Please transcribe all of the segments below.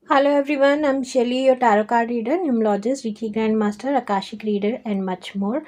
Hello everyone, I'm Shelly, your tarot card reader, numerologist, Reiki Grandmaster, Akashic reader and much more.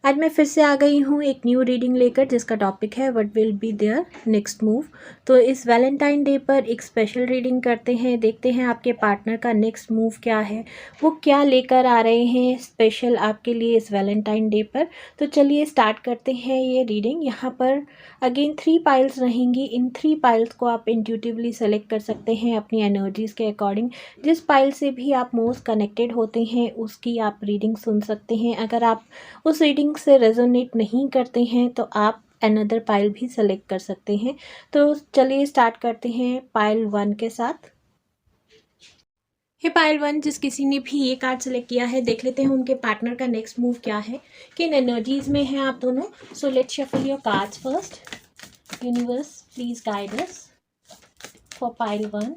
आज मैं फिर से आ गई हूँ एक न्यू रीडिंग लेकर जिसका टॉपिक है what will be their next move. तो इस वैलेंटाइन डे पर एक स्पेशल रीडिंग करते हैं, देखते हैं आपके पार्टनर का नेक्स्ट मूव क्या है, वो क्या लेकर आ रहे हैं स्पेशल आपके लिए इस वैलेंटाइन डे पर। तो चलिए स्टार्ट करते हैं ये रीडिंग। यहाँ पर अगेन 3 पाइल्स रहेंगी। इन 3 पाइल्स को आप इंट्यूटिवली सेलेक्ट कर सकते हैं अपनी एनर्जीज़ के अकॉर्डिंग। जिस पाइल से भी आप मोस्ट कनेक्टेड होते हैं उसकी आप रीडिंग सुन सकते हैं। अगर आप उस रीडिंग से रेजोनेट नहीं करते हैं तो आप अनदर पाइल भी सेलेक्ट कर सकते हैं। तो चलिए स्टार्ट करते हैं पाइल 1 के साथ। हे पाइल 1, जिस किसी ने भी ये कार्ड सेलेक्ट किया है, देख लेते हैं उनके पार्टनर का नेक्स्ट मूव क्या है, किन एनर्जीज में हैं आप दोनों। सो let's shuffle your cards first. Universe please guide us for pile 1।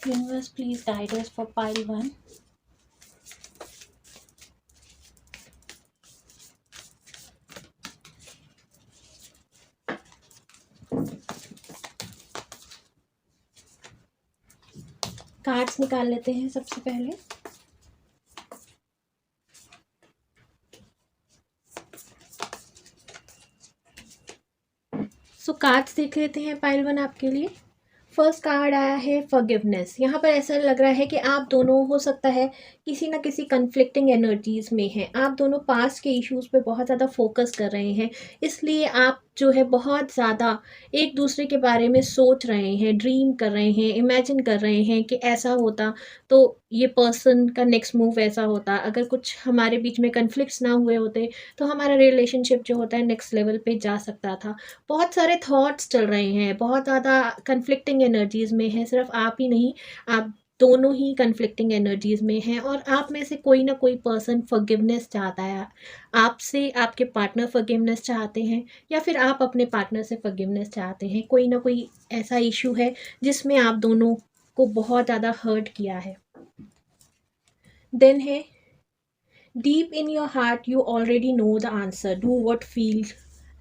Universe, please guide us for pile 1. Cards निकाल लेते हैं सबसे पहले। सो कार्ड्स देख लेते हैं पाइल 1 आपके लिए। फर्स्ट कार्ड आया है फॉरगिवनेस। यहाँ पर ऐसा लग रहा है कि आप दोनों हो सकता है किसी ना किसी कन्फ्लिक्टिंग एनर्जीज में हैं। आप दोनों पास्ट के इश्यूज पे बहुत ज़्यादा फोकस कर रहे हैं, इसलिए आप जो है बहुत ज़्यादा एक दूसरे के बारे में सोच रहे हैं, ड्रीम कर रहे हैं, इमेजिन कर रहे हैं कि ऐसा होता तो ये पर्सन का नेक्स्ट मूव ऐसा होता। अगर कुछ हमारे बीच में कन्फ्लिक्ट्स ना हुए होते तो हमारा रिलेशनशिप जो होता है नेक्स्ट लेवल पे जा सकता था। बहुत सारे थॉट्स चल रहे हैं, बहुत ज़्यादा कन्फ्लिक्टिंग एनर्जीज़ में हैं। सिर्फ आप ही नहीं, आप दोनों ही कन्फ्लिक्टिंग एनर्जीज़ में हैं और आप में से कोई ना कोई पर्सन फॉरगिवनेस चाहता है आपसे। आपके पार्टनर फॉरगिवनेस चाहते हैं या फिर आप अपने पार्टनर से फॉरगिवनेस चाहते हैं। कोई ना कोई ऐसा इशू है जिसमें आप दोनों को बहुत ज़्यादा हर्ट किया है। देन है deep in your heart you already know the answer, do what feel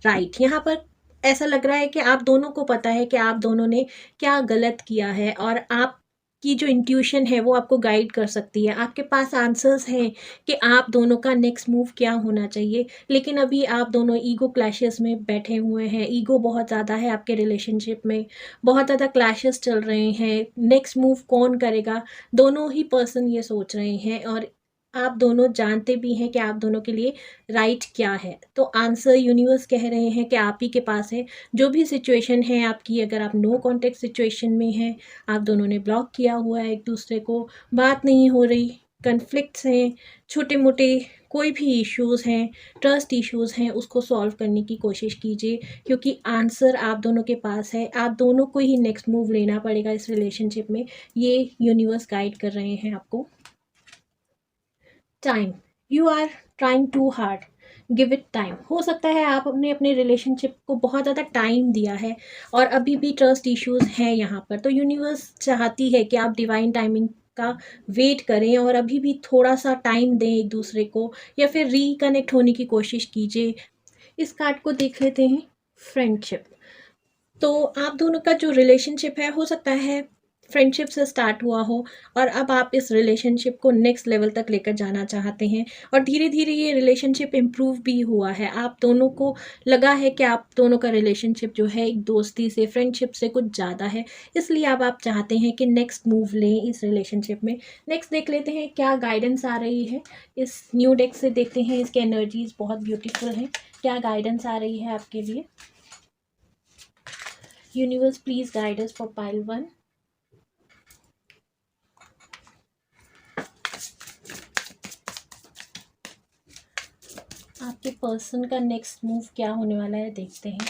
right. यहाँ पर ऐसा लग रहा है कि आप दोनों को पता है कि आप दोनों ने क्या गलत किया है और आपकी जो इंट्यूशन है वो आपको गाइड कर सकती है। आपके पास आंसर्स हैं कि आप दोनों का नेक्स्ट मूव क्या होना चाहिए, लेकिन अभी आप दोनों ईगो क्लैशेस में बैठे हुए हैं। ईगो बहुत ज़्यादा है आपके रिलेशनशिप में, बहुत ज़्यादा क्लैशेस चल रहे हैं। नेक्स्ट मूव कौन करेगा, दोनों ही पर्सन ये सोच रहे हैं और आप दोनों जानते भी हैं कि आप दोनों के लिए राइट क्या है। तो आंसर यूनिवर्स कह रहे हैं कि आप ही के पास है। जो भी सिचुएशन है आपकी, अगर आप नो कॉन्टेक्ट सिचुएशन में हैं, आप दोनों ने ब्लॉक किया हुआ है एक दूसरे को, बात नहीं हो रही, कन्फ्लिक्ट्स हैं, छोटे मोटे कोई भी इश्यूज़ हैं, ट्रस्ट इश्यूज़ हैं, उसको सॉल्व करने की कोशिश कीजिए क्योंकि आंसर आप दोनों के पास है। आप दोनों को ही नेक्स्ट मूव लेना पड़ेगा इस रिलेशनशिप में, ये यूनिवर्स गाइड कर रहे हैं आपको। Time, you are trying too hard, give it time. हो सकता है आपने अपने रिलेशनशिप को बहुत ज़्यादा टाइम दिया है और अभी भी ट्रस्ट इश्यूज हैं यहाँ पर। तो यूनिवर्स चाहती है कि आप डिवाइन टाइमिंग का वेट करें और अभी भी थोड़ा सा टाइम दें एक दूसरे को, या फिर रिकनेक्ट होने की कोशिश कीजिए। इस कार्ड को देख लेते हैं, फ्रेंडशिप। तो आप दोनों का जो रिलेशनशिप है, हो सकता है फ्रेंडशिप से स्टार्ट हुआ हो और अब आप इस रिलेशनशिप को नेक्स्ट लेवल तक लेकर जाना चाहते हैं और धीरे धीरे ये रिलेशनशिप इम्प्रूव भी हुआ है। आप दोनों को लगा है कि आप दोनों का रिलेशनशिप जो है एक दोस्ती से, फ्रेंडशिप से कुछ ज़्यादा है, इसलिए अब आप चाहते हैं कि नेक्स्ट मूव लें इस रिलेशनशिप में। नेक्स्ट देख लेते हैं क्या गाइडेंस आ रही है। इस न्यू डेक से देखते हैं, इसके एनर्जीज बहुत ब्यूटीफुल हैं। क्या गाइडेंस आ रही है आपके लिए। Universe please guide us for pile 1। आपके पर्सन का नेक्स्ट मूव क्या होने वाला है, देखते हैं।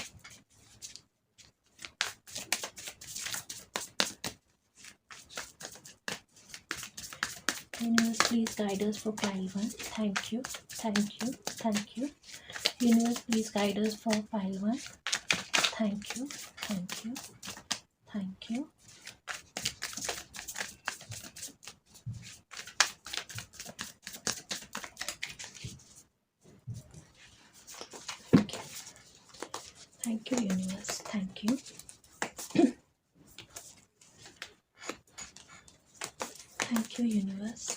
Universe please guide us for pile 1। Thank you, thank you, thank you. Universe please guide us for pile 1। Thank you, thank you, thank you. Thank you universe, thank you. Thank you universe.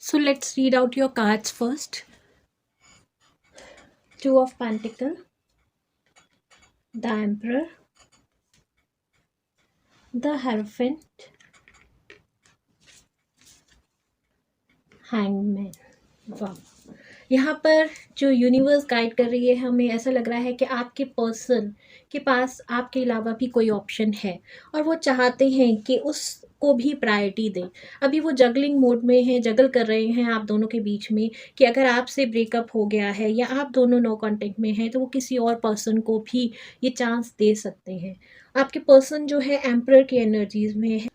So let's read out your cards first. Two of Pentacles, the Emperor, the Hierophant, Hangman. वाह, यहाँ पर जो universe guide कर रही है, हमें ऐसा लग रहा है कि आपके पर्सन के पास आपके अलावा भी कोई ऑप्शन है और वो चाहते हैं कि उसको भी प्रायोरिटी दें। अभी वो जगलिंग मोड में हैं, जगल कर रहे हैं आप दोनों के बीच में कि अगर आपसे ब्रेकअप हो गया है या आप दोनों नो कांटेक्ट में हैं तो वो किसी और पर्सन को भी ये चांस दे सकते हैं। आपके पर्सन जो है एम्परर की एनर्जीज में है।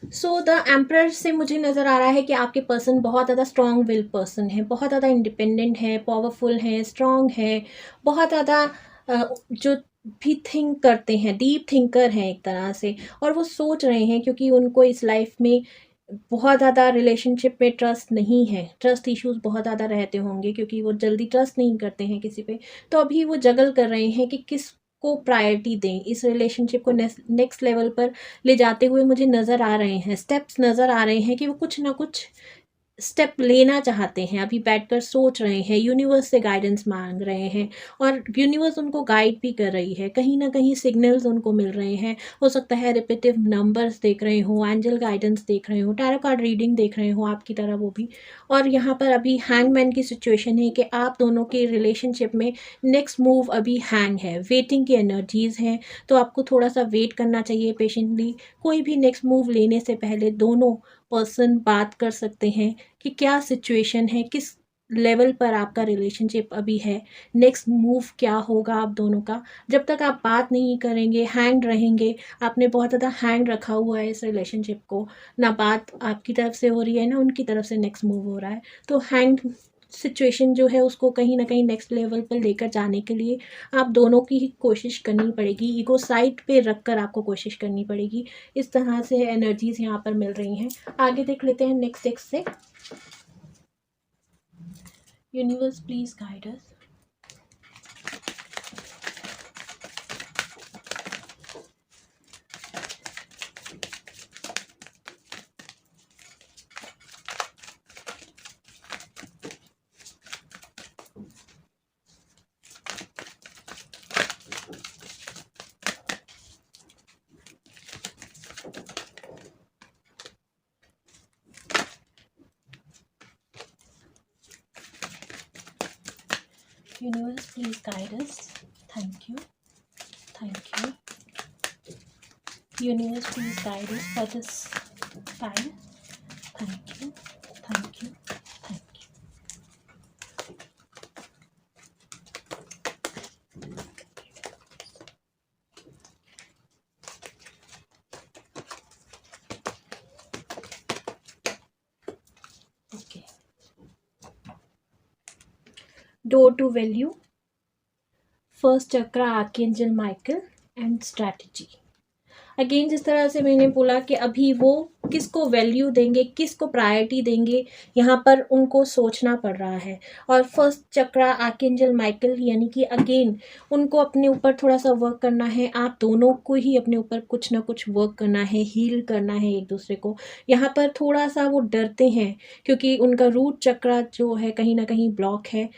सो द एम्परर से मुझे नज़र आ रहा है कि आपके पर्सन बहुत ज़्यादा स्ट्रॉन्ग विल पर्सन है, बहुत ज़्यादा इंडिपेंडेंट है, पावरफुल है, स्ट्रॉन्ग है, बहुत ज़्यादा जो भी थिंक करते हैं, डीप थिंकर हैं एक तरह से, और वो सोच रहे हैं क्योंकि उनको इस लाइफ में बहुत ज़्यादा रिलेशनशिप पे ट्रस्ट नहीं है, ट्रस्ट इश्यूज बहुत ज़्यादा रहते होंगे क्योंकि वो जल्दी ट्रस्ट नहीं करते हैं किसी पे। तो अभी वो जगल कर रहे हैं कि किस को प्रायोरिटी दें, इस रिलेशनशिप को नेक्स्ट लेवल पर ले जाते हुए मुझे नज़र आ रहे हैं, स्टेप्स नज़र आ रहे हैं कि वो कुछ ना कुछ स्टेप लेना चाहते हैं। अभी बैठकर सोच रहे हैं, यूनिवर्स से गाइडेंस मांग रहे हैं और यूनिवर्स उनको गाइड भी कर रही है। कहीं ना कहीं सिग्नल्स उनको मिल रहे हैं, हो सकता है रिपीटिव नंबर्स देख रहे हो, एंजल गाइडेंस देख रहे हो, टैरो कार्ड रीडिंग देख रहे हो आपकी तरह वो भी। और यहाँ पर अभी हैंगमैन की सिचुएशन है कि आप दोनों के रिलेशनशिप में नेक्स्ट मूव अभी हैंग है, वेटिंग की एनर्जीज हैं। तो आपको थोड़ा सा वेट करना चाहिए पेशेंटली। कोई भी नेक्स्ट मूव लेने से पहले दोनों पर्सन बात कर सकते हैं कि क्या सिचुएशन है, किस लेवल पर आपका रिलेशनशिप अभी है, नेक्स्ट मूव क्या होगा आप दोनों का। जब तक आप बात नहीं करेंगे, हैंग रहेंगे, आपने बहुत ज़्यादा हैंग रखा हुआ है इस रिलेशनशिप को, ना बात आपकी तरफ से हो रही है ना उनकी तरफ से नेक्स्ट मूव हो रहा है। तो हैंग सिचुएशन जो है उसको कहीं ना कहीं नेक्स्ट लेवल पर लेकर जाने के लिए आप दोनों की ही कोशिश करनी पड़ेगी, ईगो साइड पे रख कर आपको कोशिश करनी पड़ेगी। इस तरह से एनर्जीज यहाँ पर मिल रही हैं। आगे देख लेते हैं नेक्स्ट डेक से। Universe please guide us. Universe, please guide us. Thank you. Thank you. Universe, please guide us for this time. Thank you. Thank you. Thank you. Okay. Door to value. First chakra archangel Michael and strategy. Again जिस तरह से मैंने बोला कि अभी वो किसको value देंगे, किसको प्रायोरिटी देंगे, यहाँ पर उनको सोचना पड़ रहा है। और फर्स्ट चक्रा आर्कएंजल माइकल यानी कि अगेन उनको अपने ऊपर थोड़ा सा वर्क करना है। आप दोनों को ही अपने ऊपर कुछ ना कुछ वर्क करना है, हील करना है एक दूसरे को। यहाँ पर थोड़ा सा वो डरते हैं क्योंकि उनका रूट चक्रा जो है कहीं ना कहीं ब्लॉक है,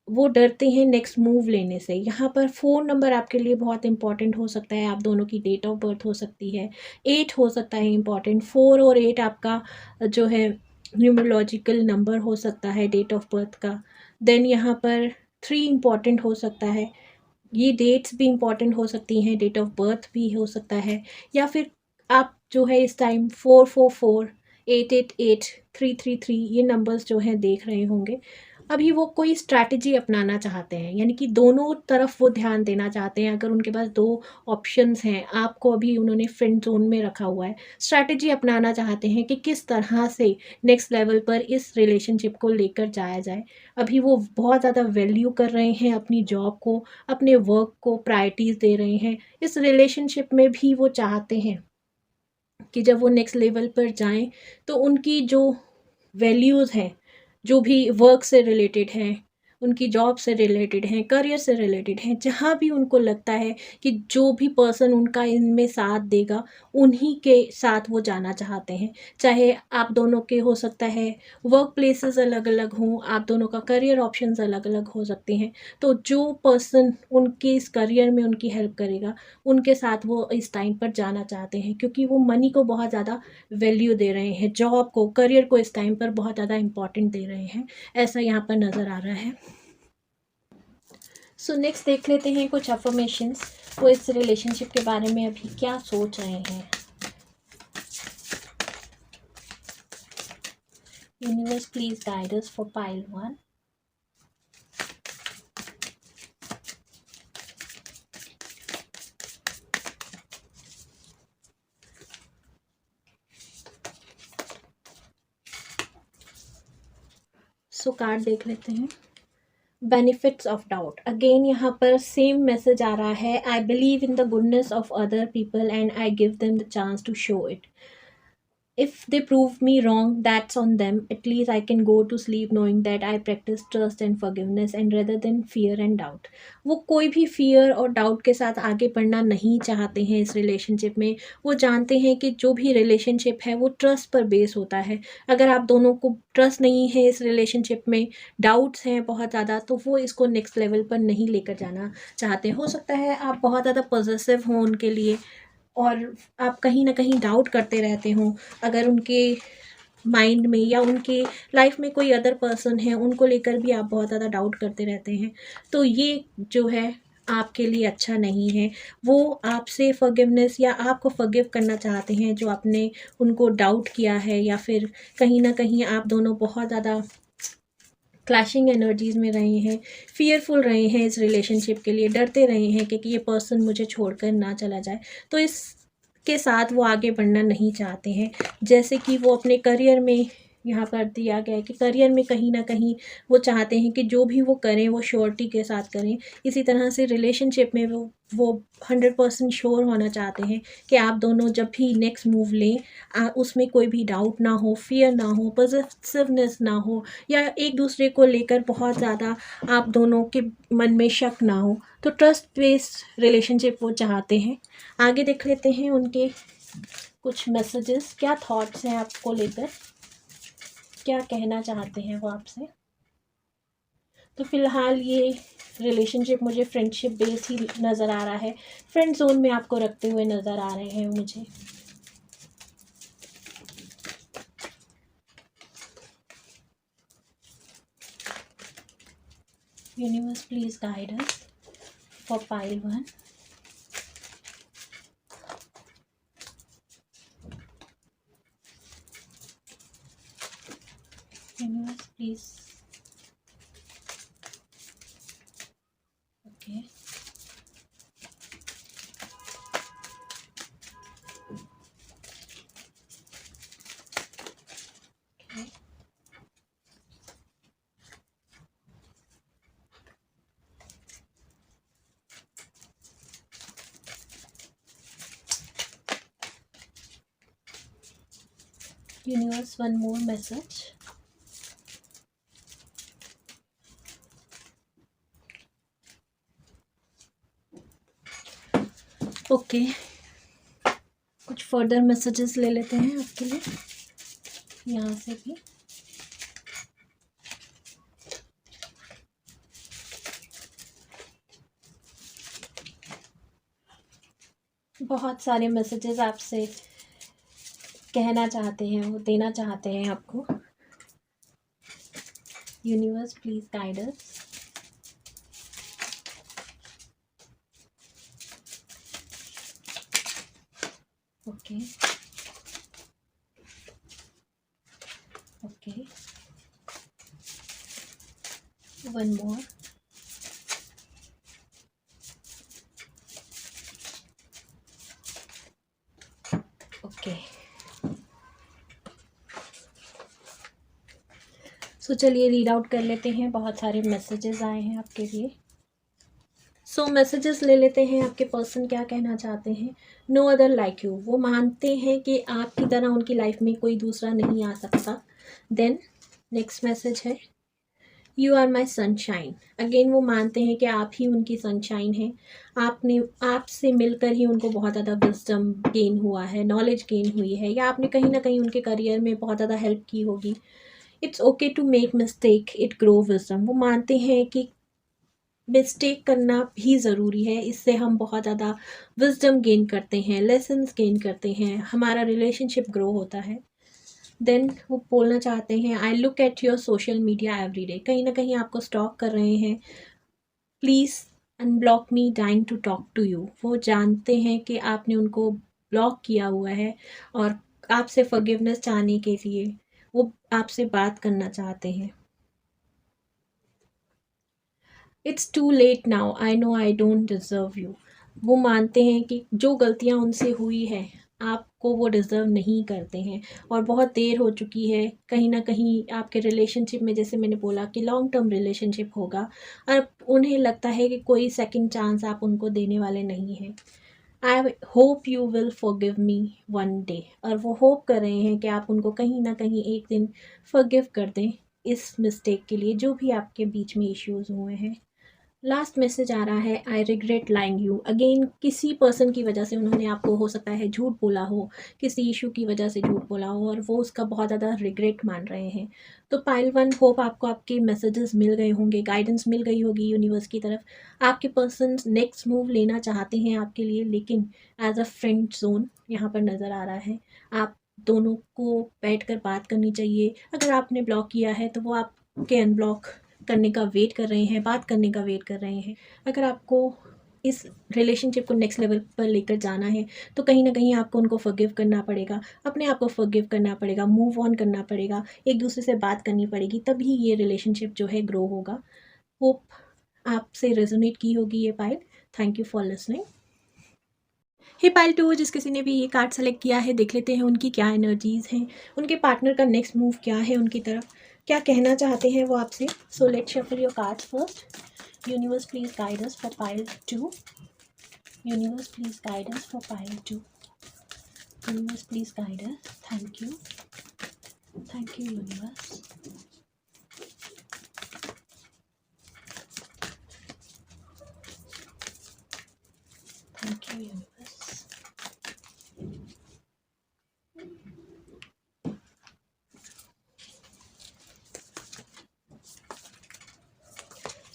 वो डरते हैं नेक्स्ट मूव लेने से। यहाँ पर फ़ोन नंबर आपके लिए बहुत इंपॉर्टेंट हो सकता है, आप दोनों की डेट ऑफ बर्थ हो सकती है, 8 हो सकता है इंपॉर्टेंट, 4 और 8 आपका जो है न्यूमरोलॉजिकल नंबर हो सकता है डेट ऑफ बर्थ का। देन यहाँ पर 3 इम्पॉर्टेंट हो सकता है, ये डेट्स भी इम्पॉर्टेंट हो सकती हैं, डेट ऑफ बर्थ भी हो सकता है। या फिर आप जो है इस टाइम 444, 888, 333 ये नंबर्स जो हैं देख रहे होंगे। अभी वो कोई स्ट्रैटेजी अपनाना चाहते हैं, यानी कि दोनों तरफ वो ध्यान देना चाहते हैं। अगर उनके पास 2 ऑप्शंस हैं, आपको अभी उन्होंने फ्रेंड ज़ोन में रखा हुआ है, स्ट्रैटेजी अपनाना चाहते हैं कि किस तरह से नेक्स्ट लेवल पर इस रिलेशनशिप को लेकर जाया जाए। अभी वो बहुत ज़्यादा वैल्यू कर रहे हैं अपनी जॉब को, अपने वर्क को प्रायोरिटीज़ दे रहे हैं। इस रिलेशनशिप में भी वो चाहते हैं कि जब वो नेक्स्ट लेवल पर जाएँ, तो उनकी जो वैल्यूज़ हैं, जो भी वर्क से रिलेटेड हैं, उनकी जॉब से रिलेटेड हैं, करियर से रिलेटेड हैं, जहाँ भी उनको लगता है कि जो भी पर्सन उनका इनमें साथ देगा, उन्हीं के साथ वो जाना चाहते हैं। चाहे आप दोनों के हो सकता है वर्क प्लेसेस अलग-अलग हों, आप दोनों का करियर ऑप्शंस अलग-अलग हो सकते हैं। तो जो पर्सन उनके इस करियर में उनकी हेल्प करेगा, उनके साथ वो इस टाइम पर जाना चाहते हैं, क्योंकि वो मनी को बहुत ज़्यादा वैल्यू दे रहे हैं, जॉब को, करियर को इस टाइम पर बहुत ज़्यादा इम्पोर्टेंट दे रहे हैं, ऐसा यहाँ पर नज़र आ रहा है। सो नेक्स्ट देख लेते हैं कुछ अफर्मेशंस, वो इस रिलेशनशिप के बारे में अभी क्या सोच रहे हैं। Universe please guide us for pile 1। So card देख लेते हैं। बेनिफिट्स ऑफ डाउट, अगेन यहाँ पर सेम मैसेज आ रहा है। I believe in the goodness of other people and I give them the chance to show it. If they prove me wrong, that's on them. At least I can go to sleep knowing that I practice trust and forgiveness and rather than fear and doubt. वो कोई भी fear और doubt के साथ आगे बढ़ना नहीं चाहते हैं इस relationship में। वो जानते हैं कि जो भी relationship है वो trust पर base होता है। अगर आप दोनों को trust नहीं है इस relationship में, doubts हैं बहुत ज़्यादा, तो वो इसको next level पर नहीं लेकर जाना चाहते। हो सकता है आप बहुत ज़्यादा possessive हों उनके लिए, और आप कहीं न कहीं डाउट करते रहते हो, अगर उनके माइंड में या उनके लाइफ में कोई अदर पर्सन है, उनको लेकर भी आप बहुत ज़्यादा डाउट करते रहते हैं। तो ये जो है आपके लिए अच्छा नहीं है। वो आपसे फ़ॉरगिवनेस या आपको फ़ॉरगिव करना चाहते हैं, जो आपने उनको डाउट किया है, या फिर कहीं न कहीं आप दोनों बहुत ज़्यादा क्लैशिंग एनर्जीज़ में रहे हैं, फ़ियरफुल रहे हैं इस रिलेशनशिप के लिए, डरते रहे हैं कि ये पर्सन मुझे छोड़कर ना चला जाए। तो इसके साथ वो आगे बढ़ना नहीं चाहते हैं। जैसे कि वो अपने करियर में, यहाँ पर दिया गया है कि करियर में कहीं न कहीं वो चाहते हैं कि जो भी वो करें वो श्योरिटी के साथ करें। इसी तरह से रिलेशनशिप में वो 100% श्योर होना चाहते हैं कि आप दोनों जब भी नेक्स्ट मूव लें, उसमें कोई भी डाउट ना हो, फ़ियर ना हो, पॉसेसिवनेस ना हो, या एक दूसरे को लेकर बहुत ज़्यादा आप दोनों के मन में शक ना हो। तो ट्रस्ट बेस्ड रिलेशनशिप वो चाहते हैं। आगे देख लेते हैं उनके कुछ मैसेजेस, क्या थॉट्स हैं आपको लेकर, क्या कहना चाहते हैं वो आपसे। तो फ़िलहाल ये रिलेशनशिप मुझे फ्रेंडशिप बेस ही नज़र आ रहा है, फ्रेंड जोन में आपको रखते हुए नज़र आ रहे हैं मुझे। Universe please guide us for pile 1। Universe please, okay, universe one more message. Okay, कुछ फर्दर मैसेजेस ले लेते हैं आपके लिए यहाँ से भी। बहुत सारे मैसेजेस आपसे कहना चाहते हैं, वो देना चाहते हैं आपको। Universe please guide us. Okay, okay, one more. Okay, so चलिए रीड आउट कर लेते हैं। बहुत सारे मैसेजेस आए हैं आपके लिए। सो मैसेजेस ले लेते हैं। आपके पर्सन क्या कहना चाहते हैं। नो अदर लाइक यू, वो मानते हैं कि आपकी तरह उनकी लाइफ में कोई दूसरा नहीं आ सकता। देन नेक्स्ट मैसेज है you are my sunshine. Again वो मानते हैं कि आप ही उनकी सनशाइन हैं। आपसे मिलकर ही उनको बहुत ज़्यादा विजडम गेन हुआ है, नॉलेज गेन हुई है, या आपने कहीं ना कहीं उनके करियर में बहुत ज़्यादा हेल्प की होगी। It's okay to make mistake, it grow wisdom. वो मानते हैं कि मिस्टेक करना भी ज़रूरी है, इससे हम बहुत ज़्यादा विजडम गेन करते हैं, लेसन्स गेन करते हैं, हमारा रिलेशनशिप ग्रो होता है। देन वो बोलना चाहते हैं I look at your social media every day. कहीं ना कहीं आपको स्टॉक कर रहे हैं। Please unblock me, dying to talk to you. वो जानते हैं कि आपने उनको ब्लॉक किया हुआ है और आपसे फॉरगिवनेस चाहने के लिए वो आपसे बात करना चाहते हैं। It's too late now, I know I don't deserve you. वो मानते हैं कि जो गलतियाँ उनसे हुई है आपको वो डिज़र्व नहीं करते हैं और बहुत देर हो चुकी है। कहीं ना कहीं आपके रिलेशनशिप में, जैसे मैंने बोला कि लॉन्ग टर्म रिलेशनशिप होगा और उन्हें लगता है कि कोई सेकंड चांस आप उनको देने वाले नहीं हैं। I hope you will forgive me one day. और वो होप कर रहे हैं कि आप उनको कहीं ना कहीं एक दिन फॉरगिव कर दें इस मिस्टेक के लिए, जो भी आपके बीच में इश्यूज़ हुए हैं। लास्ट मैसेज आ रहा है I regret lying you. Again किसी पर्सन की वजह से उन्होंने आपको हो सकता है झूठ बोला हो, किसी इशू की वजह से झूठ बोला हो और वो उसका बहुत ज़्यादा रिग्रेट मान रहे हैं। तो पाइल वन, होप आपको आपके मैसेजेस मिल गए होंगे, गाइडेंस मिल गई होगी यूनिवर्स की तरफ। आपके पर्सन नेक्स्ट मूव लेना चाहते हैं आपके लिए, लेकिन एज अ फ्रेंड जोन यहाँ पर नज़र आ रहा है। आप दोनों को बैठ कर बात करनी चाहिए। अगर आपने ब्लॉक किया है तो वो आपके अनब्लॉक करने का वेट कर रहे हैं, बात करने का वेट कर रहे हैं। अगर आपको इस रिलेशनशिप को नेक्स्ट लेवल पर लेकर जाना है तो कहीं ना कहीं आपको उनको फॉरगिव करना पड़ेगा, अपने आप को फॉरगिव करना पड़ेगा, मूव ऑन करना पड़ेगा, एक दूसरे से बात करनी पड़ेगी, तभी ये रिलेशनशिप जो है ग्रो होगा। होप आपसे रेजोनेट की होगी ये pile. Thank you for listening. Hey pile two, जिस किसी ने भी ये कार्ड सेलेक्ट किया है, देख लेते हैं उनकी क्या एनर्जीज़ हैं, उनके पार्टनर का नेक्स्ट मूव क्या है, उनकी तरफ क्या कहना चाहते हैं वो आपसे। So let's shuffle your cards first. Universe please guide us for pile two. Universe please guide us for pile two. Universe please guide us. Thank you, thank you universe. Thank you universe.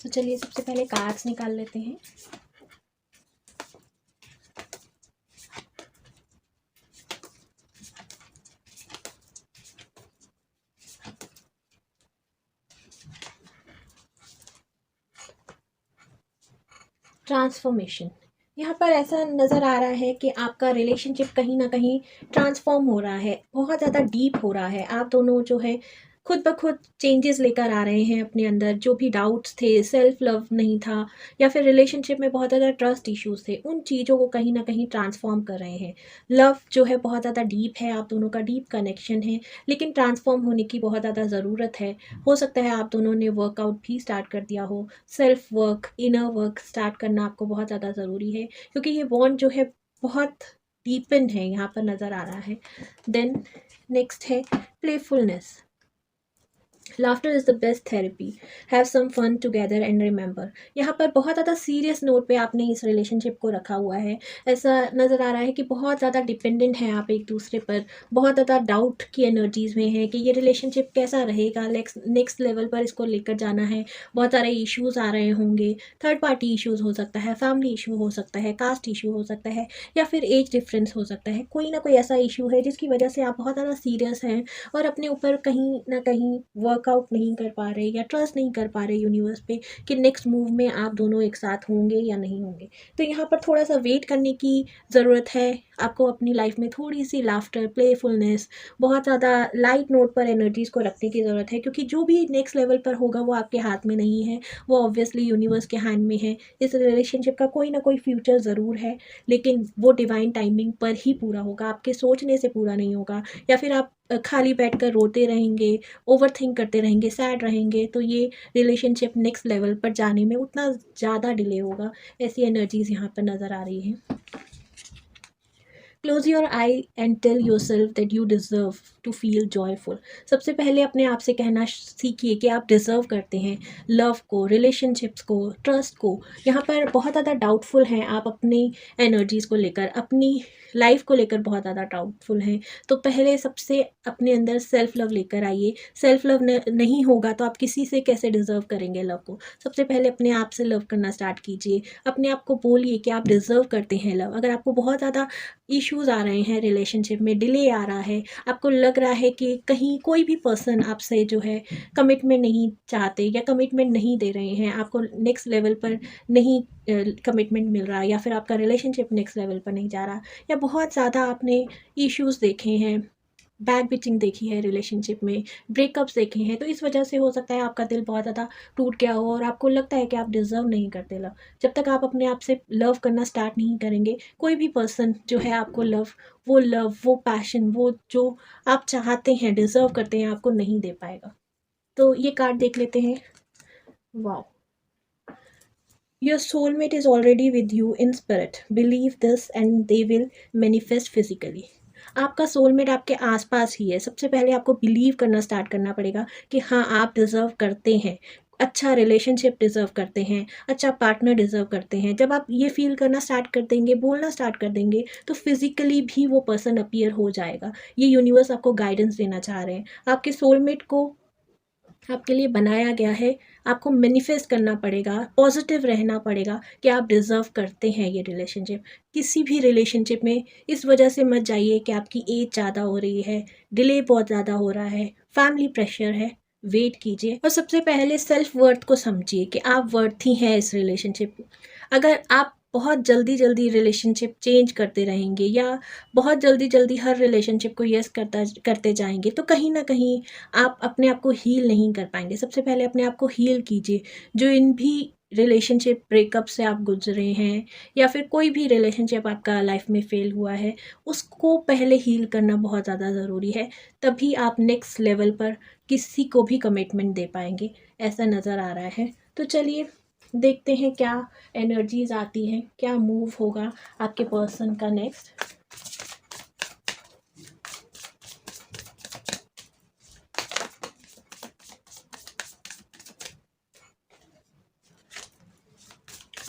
तो चलिए सबसे पहले cards निकाल लेते हैं। Transformation, यहाँ पर ऐसा नज़र आ रहा है कि आपका रिलेशनशिप कहीं ना कहीं ट्रांसफॉर्म हो रहा है, बहुत ज़्यादा डीप हो रहा है। आप दोनों जो है खुद ब खुद चेंजेस लेकर आ रहे हैं अपने अंदर। जो भी डाउट्स थे, सेल्फ लव नहीं था, या फिर रिलेशनशिप में बहुत ज़्यादा ट्रस्ट इश्यूज थे, उन चीज़ों को कहीं ना कहीं ट्रांसफॉर्म कर रहे हैं। लव जो है बहुत ज़्यादा डीप है, आप दोनों का डीप कनेक्शन है, लेकिन ट्रांसफॉर्म होने की बहुत ज़्यादा ज़रूरत है। हो सकता है आप दोनों ने वर्कआउट भी स्टार्ट कर दिया हो। Self work, inner work start करना आपको बहुत ज़्यादा ज़रूरी है, क्योंकि ये बॉन्ड जो है बहुत डीपन है, यहाँ पर नज़र आ रहा है। देन नेक्स्ट है playfulness. Laughter is the best therapy, have some fun together and remember. यहाँ पर बहुत ज़्यादा सीरियस नोट पे आपने इस रिलेशनशिप को रखा हुआ है। ऐसा नज़र आ रहा है कि बहुत ज़्यादा डिपेंडेंट हैं आप एक दूसरे पर, बहुत ज़्यादा डाउट की एनर्जीज़ में है कि ये रिलेशनशिप कैसा रहेगा, नेक्स्ट लेवल पर इसको लेकर जाना है। बहुत सारे इश्यूज़ आ रहे होंगे, थर्ड पार्टी इश्यूज़ हो सकता है, फैमिली इशू हो सकता है, कास्ट इशू हो सकता है, या फिर एज डिफरेंस हो सकता है। कोई ना कोई ऐसा इशू है जिसकी वजह से आप बहुत ज़्यादा सीरियस हैं और अपने ऊपर कहीं ना कहीं वर्क वर्कआउट नहीं कर पा रहे या ट्रस्ट नहीं कर पा रहे यूनिवर्स पे कि नेक्स्ट मूव में आप दोनों एक साथ होंगे या नहीं होंगे। तो यहाँ पर थोड़ा सा वेट करने की ज़रूरत है। आपको अपनी लाइफ में थोड़ी सी लाफ्टर, प्लेफुलनेस, बहुत ज़्यादा लाइट नोट पर एनर्जीज़ को रखने की ज़रूरत है, क्योंकि जो भी नेक्स्ट लेवल पर होगा वो आपके हाथ में नहीं है, वो ऑब्वियसली यूनिवर्स के हैंड में है। इस रिलेशनशिप का कोई ना कोई फ्यूचर ज़रूर है, लेकिन वो डिवाइन टाइमिंग पर ही पूरा होगा, आपके सोचने से पूरा नहीं होगा। या फिर आप खाली बैठकर रोते रहेंगे, ओवरथिंक करते रहेंगे, सैड रहेंगे, तो ये रिलेशनशिप नेक्स्ट लेवल पर जाने में उतना ज़्यादा डिले होगा। ऐसी एनर्जीज़ यहाँ पर नज़र आ रही हैं। Close your eye and tell yourself that you deserve to feel joyful. सबसे पहले अपने आप से कहना सीखिए कि आप डिज़र्व करते हैं लव को, रिलेशनशिप्स को, ट्रस्ट को। यहाँ पर बहुत ज़्यादा डाउटफुल हैं आप अपनी एनर्जीज़ को लेकर, अपनी लाइफ को लेकर बहुत ज़्यादा डाउटफुल हैं। तो पहले सबसे अपने अंदर सेल्फ लव लेकर आइए। सेल्फ लव नहीं होगा तो आप किसी से कैसे डिज़र्व करेंगे लव को। सबसे पहले अपने आप से लव करना स्टार्ट कीजिए। अपने आप को बोलिए कि आप डिज़र्व करते हैं लव। अगर आपको बहुत ज़्यादा इश्यूज़ आ रहे हैं, रिलेशनशिप में डिले आ रहा है, आपको लग रहा है कि कहीं कोई भी पर्सन आपसे जो है कमिटमेंट नहीं चाहते या कमिटमेंट नहीं दे रहे हैं, आपको नेक्स्ट लेवल पर नहीं कमिटमेंट मिल रहा, या फिर आपका रिलेशनशिप नेक्स्ट लेवल पर नहीं जा रहा, या बहुत ज़्यादा आपने इश्यूज़ देखे हैं, बैक बिचिंग देखी है रिलेशनशिप में, ब्रेकअप्स देखे हैं, तो इस वजह से हो सकता है आपका दिल बहुत ज़्यादा टूट गया हो और आपको लगता है कि आप डिज़र्व नहीं करते लव। जब तक आप अपने आप से लव करना स्टार्ट नहीं करेंगे, कोई भी पर्सन जो है आपको लव, वो पैशन, वो जो आप चाहते हैं, डिज़र्व करते हैं, आपको नहीं दे पाएगा। तो ये कार्ड देख लेते हैं। Wow, your soulmate is already with you in spirit, believe this and they will manifest physically. आपका सोलमेट आपके आसपास ही है। सबसे पहले आपको बिलीव करना स्टार्ट करना पड़ेगा कि हाँ, आप डिज़र्व करते हैं, अच्छा रिलेशनशिप डिज़र्व करते हैं, अच्छा पार्टनर डिज़र्व करते हैं। जब आप ये फ़ील करना स्टार्ट कर देंगे, बोलना स्टार्ट कर देंगे, तो फिज़िकली भी वो पर्सन अपीयर हो जाएगा। ये यूनिवर्स आपको गाइडेंस देना चाह रहे हैं। आपके सोलमेट को आपके लिए बनाया गया है। आपको मैनिफेस्ट करना पड़ेगा, पॉजिटिव रहना पड़ेगा कि आप डिज़र्व करते हैं ये रिलेशनशिप। किसी भी रिलेशनशिप में इस वजह से मत जाइए कि आपकी एज ज़्यादा हो रही है, डिले बहुत ज़्यादा हो रहा है, फैमिली प्रेशर है। वेट कीजिए और सबसे पहले सेल्फ वर्थ को समझिए कि आप वर्थी हैं इस रिलेशनशिप। अगर आप बहुत जल्दी रिलेशनशिप चेंज करते रहेंगे या बहुत जल्दी हर रिलेशनशिप को यस करते जाएंगे, तो कहीं ना कहीं आप अपने आप को हील नहीं कर पाएंगे। सबसे पहले अपने आप को हील कीजिए। जो इन भी रिलेशनशिप ब्रेकअप से आप गुजरे हैं या फिर कोई भी रिलेशनशिप आपका लाइफ में फेल हुआ है, उसको पहले हील करना बहुत ज़्यादा ज़रूरी है। तभी आप नेक्स्ट लेवल पर किसी को भी कमिटमेंट दे पाएंगे, ऐसा नज़र आ रहा है। तो चलिए देखते हैं क्या एनर्जीज आती हैं, क्या मूव होगा आपके पर्सन का next.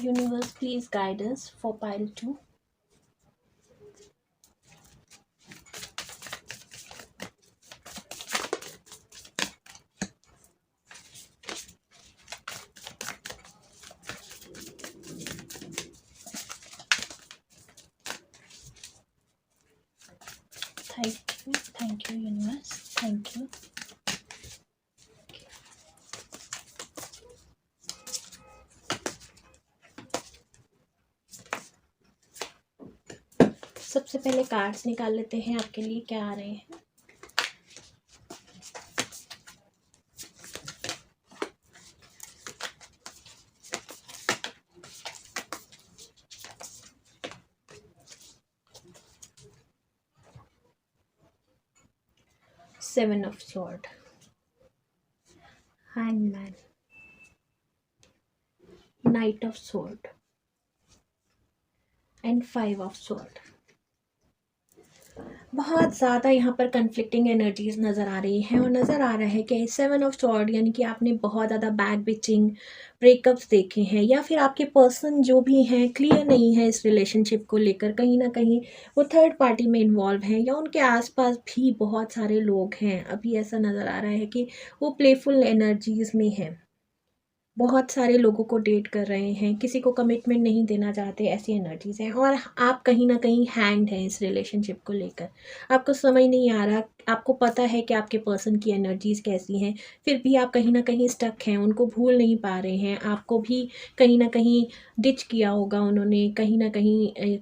Universe please guidance for pile 2। Thank you universe, thank you. सबसे पहले कार्ड्स निकाल लेते हैं आपके लिए क्या आ रहे हैं। Seven of Swords, Hangman, Knight of Sword and Five of Sword। बहुत ज़्यादा यहाँ पर कन्फ्लिक्टिंग एनर्जीज नज़र आ रही हैं और नज़र आ रहा है कि 7 ऑफ स्वॉर्ड यानी कि आपने बहुत ज़्यादा बैक बिचिंग, ब्रेकअप्स देखे हैं, या फिर आपके पर्सन जो भी हैं क्लियर नहीं है इस रिलेशनशिप को लेकर। कहीं ना कहीं वो थर्ड पार्टी में इन्वॉल्व हैं या उनके आसपास भी बहुत सारे लोग हैं। अभी ऐसा नज़र आ रहा है कि वो प्लेफुल एनर्जीज में हैं, बहुत सारे लोगों को डेट कर रहे हैं, किसी को कमिटमेंट नहीं देना चाहते, ऐसी एनर्जीज़ हैं। और आप कहीं ना कहीं हैंग्ड हैं इस रिलेशनशिप को लेकर। आपको समझ नहीं आ रहा, आपको पता है कि आपके पर्सन की एनर्जीज़ कैसी हैं, फिर भी आप कहीं ना कहीं स्टक हैं, उनको भूल नहीं पा रहे हैं। आपको भी कहीं ना कहीं डिच किया होगा उन्होंने, कहीं ना कहीं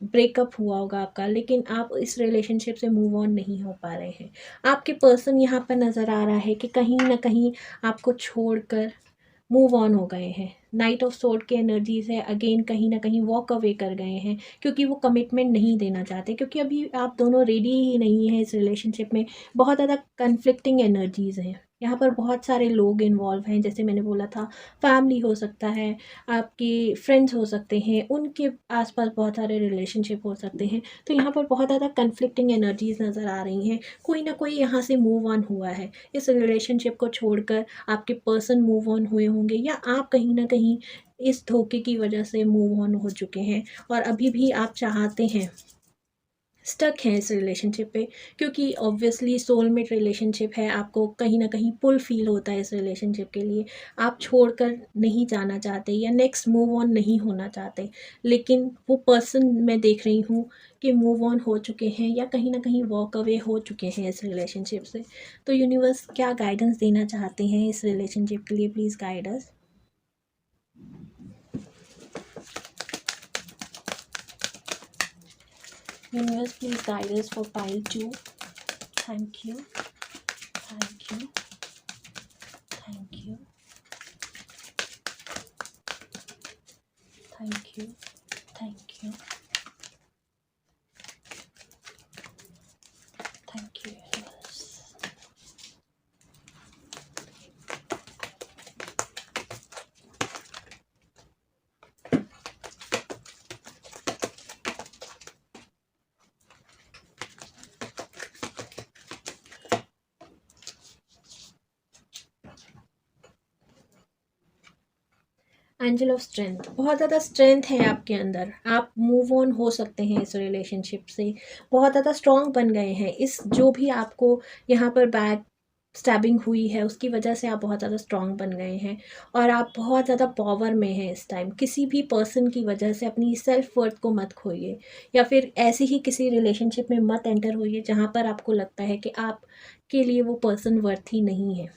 ब्रेकअप हुआ होगा आपका, लेकिन आप इस रिलेशनशिप से मूव ऑन नहीं हो पा रहे हैं। आपके पर्सन यहाँ पर नज़र आ रहा है कि कहीं ना कहीं आपको छोड़कर मूव ऑन हो गए हैं। नाइट ऑफ सोर्ड की एनर्जीज है, अगेन कहीं ना कहीं वॉक अवे कर गए हैं, क्योंकि वो कमिटमेंट नहीं देना चाहते, क्योंकि अभी आप दोनों रेडी ही नहीं हैं इस रिलेशनशिप में। बहुत ज़्यादा कन्फ्लिक्टिंग एनर्जीज हैं यहाँ पर, बहुत सारे लोग इन्वॉल्व हैं। जैसे मैंने बोला था, फैमिली हो सकता है, आपके फ्रेंड्स हो सकते हैं, उनके आसपास बहुत सारे रिलेशनशिप हो सकते हैं। तो यहाँ पर बहुत ज़्यादा कन्फ्लिक्टिंग एनर्जीज नज़र आ रही हैं। कोई ना कोई यहाँ से मूव ऑन हुआ है, इस रिलेशनशिप को छोड़कर आपके पर्सन मूव ऑन हुए होंगे, या आप कहीं ना कहीं इस धोखे की वजह से मूव ऑन हो चुके हैं और अभी भी आप चाहते हैं, स्टक हैं इस रिलेशनशिप पे। क्योंकि ऑब्वियसली सोलमेट रिलेशनशिप है, आपको कहीं ना कहीं पुल फील होता है इस रिलेशनशिप के लिए। आप छोड़कर नहीं जाना चाहते या नेक्स्ट मूव ऑन नहीं होना चाहते, लेकिन वो पर्सन मैं देख रही हूँ कि मूव ऑन हो चुके हैं या कहीं ना कहीं वॉक अवे हो चुके हैं इस रिलेशनशिप से। तो यूनिवर्स क्या गाइडेंस देना चाहते हैं इस रिलेशनशिप के लिए, please guide us. Universe, please guide us for pile 2. Thank you. Thank you. Thank you. Thank you. Thank you. Thank you, universe. Angel of strength, बहुत ज़्यादा स्ट्रेंथ है आपके अंदर, आप मूव ऑन हो सकते हैं इस रिलेशनशिप से, बहुत ज़्यादा स्ट्रॉन्ग बन गए हैं। इस जो भी आपको यहाँ पर बैक स्टैबिंग हुई है उसकी वजह से आप बहुत ज़्यादा स्ट्रॉन्ग बन गए हैं और आप बहुत ज़्यादा पावर में हैं इस टाइम। किसी भी पर्सन की वजह से अपनी सेल्फ वर्थ को मत खोइए, या फिर ऐसे ही किसी रिलेशनशिप में मत एंटर होइए जहाँ पर आपको लगता है कि आप के लिए वो पर्सन वर्थ ही नहीं है।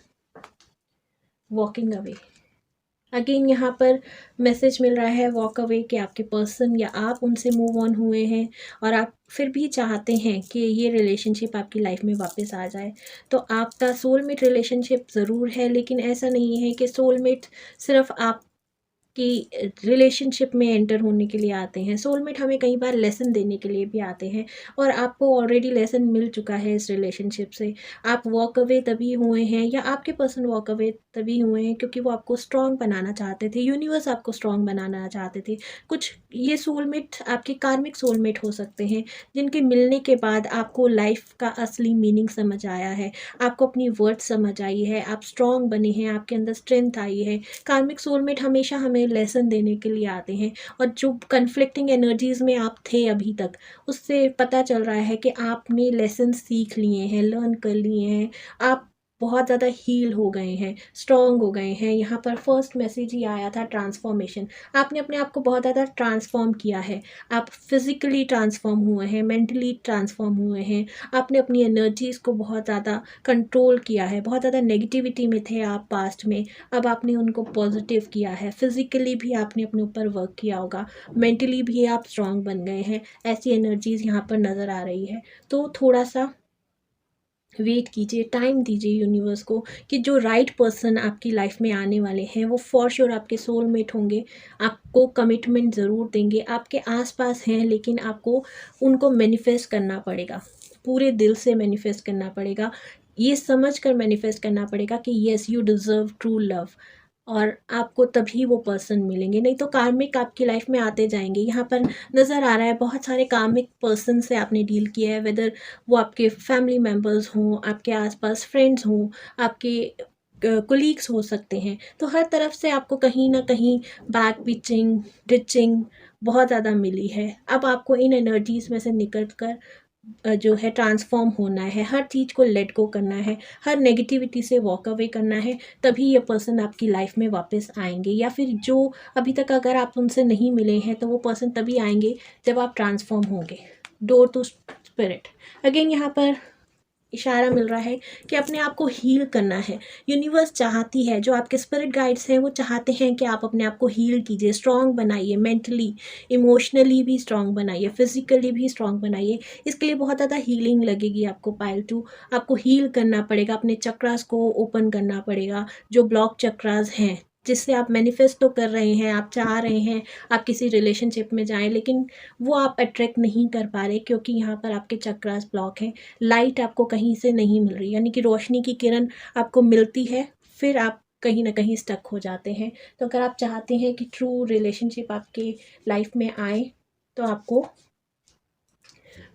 वॉकिंग अवे, अगेन यहाँ पर मैसेज मिल रहा है वॉक अवे, कि आपके पर्सन या आप उनसे मूव ऑन हुए हैं और आप फिर भी चाहते हैं कि ये रिलेशनशिप आपकी लाइफ में वापस आ जाए। तो आपका सोलमेट रिलेशनशिप ज़रूर है, लेकिन ऐसा नहीं है कि सोलमेट सिर्फ आप कि रिलेशनशिप में एंटर होने के लिए आते हैं। सोलमेट हमें कई बार लेसन देने के लिए भी आते हैं, और आपको ऑलरेडी लेसन मिल चुका है इस रिलेशनशिप से। आप वॉक अवे तभी हुए हैं, या आपके पर्सन वॉक अवे तभी हुए हैं क्योंकि वो आपको स्ट्रॉन्ग बनाना चाहते थे, यूनिवर्स आपको स्ट्रॉन्ग बनाना चाहते थे। कुछ ये सोलमेट आपके कार्मिक सोलमेट हो सकते हैं, जिनके मिलने के बाद आपको लाइफ का असली मीनिंग समझ आया है, आपको अपनी वर्थ समझ आई है, आप स्ट्रॉन्ग बने हैं, आपके अंदर स्ट्रेंथ आई है। कार्मिक सोलमेट हमेशा हमें लेसन देने के लिए आते हैं, और जो कन्फ्लिक्टिंग एनर्जीज़ में आप थे अभी तक, उससे पता चल रहा है कि आपने लेसन सीख लिए हैं, लर्न कर लिए हैं, आप बहुत ज़्यादा हील हो गए हैं, स्ट्रॉन्ग हो गए हैं। यहाँ पर फर्स्ट मैसेज ही आया था ट्रांसफॉर्मेशन, आपने अपने आप को बहुत ज़्यादा ट्रांसफॉर्म किया है। आप फिज़िकली ट्रांसफॉर्म हुए हैं, मेंटली ट्रांसफॉर्म हुए हैं, आपने अपनी एनर्जीज़ को बहुत ज़्यादा कंट्रोल किया है। बहुत ज़्यादा नेगेटिविटी में थे आप पास्ट में, अब आपने उनको पॉजिटिव किया है। फिज़िकली भी आपने अपने ऊपर वर्क किया होगा, मेंटली भी आप स्ट्रॉन्ग बन गए हैं। ऐसी एनर्जीज़ यहाँ पर नज़र आ रही है। तो थोड़ा सा वेट कीजिए, टाइम दीजिए यूनिवर्स को, कि जो राइट पर्सन आपकी लाइफ में आने वाले हैं वो फॉर श्योर आपके सोलमेट होंगे, आपको कमिटमेंट ज़रूर देंगे, आपके आसपास हैं, लेकिन आपको उनको मैनिफेस्ट करना पड़ेगा, पूरे दिल से मैनिफेस्ट करना पड़ेगा, ये समझ कर मैनिफेस्ट करना पड़ेगा कि yes you deserve true love, और आपको तभी वो पर्सन मिलेंगे। नहीं तो कार्मिक आपकी लाइफ में आते जाएंगे। यहाँ पर नज़र आ रहा है बहुत सारे कार्मिक पर्सन से आपने डील किया है, वेदर वो आपके फैमिली मेम्बर्स हों, आपके आसपास फ्रेंड्स हों, आपके कोलीग्स हो सकते हैं। तो हर तरफ से आपको कहीं ना कहीं बैक बिचिंग डिचिंग बहुत ज़्यादा मिली है। अब आपको इन एनर्जीज़ में से निकल कर जो है ट्रांसफॉर्म होना है, हर चीज़ को लेट गो करना है, हर नेगेटिविटी से वॉक अवे करना है, तभी ये पर्सन आपकी लाइफ में वापस आएंगे। या फिर जो अभी तक अगर आप उनसे नहीं मिले हैं तो वो पर्सन तभी आएंगे जब आप ट्रांसफॉर्म होंगे। डोर टू स्पिरिट, अगेन यहाँ पर इशारा मिल रहा है कि अपने आप को हील करना है। यूनिवर्स चाहती है, जो आपके स्पिरिट गाइड्स हैं वो चाहते हैं कि आप अपने आप को हील कीजिए, स्ट्रॉन्ग बनाइए, मेंटली इमोशनली भी स्ट्रॉन्ग बनाइए, फिजिकली भी स्ट्रॉन्ग बनाइए। इसके लिए बहुत ज़्यादा हीलिंग लगेगी आपको पाइल 2। आपको हील करना पड़ेगा, अपने चक्रास को ओपन करना पड़ेगा, जो ब्लॉक चक्रास हैं जिससे आप मैनिफेस्ट तो कर रहे हैं, आप चाह रहे हैं आप किसी रिलेशनशिप में जाएं, लेकिन वो आप अट्रैक्ट नहीं कर पा रहे क्योंकि यहाँ पर आपके चक्रास ब्लॉक हैं। लाइट आपको कहीं से नहीं मिल रही, यानी कि रोशनी की किरण आपको मिलती है, फिर आप कहीं ना कहीं स्टक हो जाते हैं। तो अगर आप चाहते हैं कि ट्रू रिलेशनशिप आपके लाइफ में आए तो आपको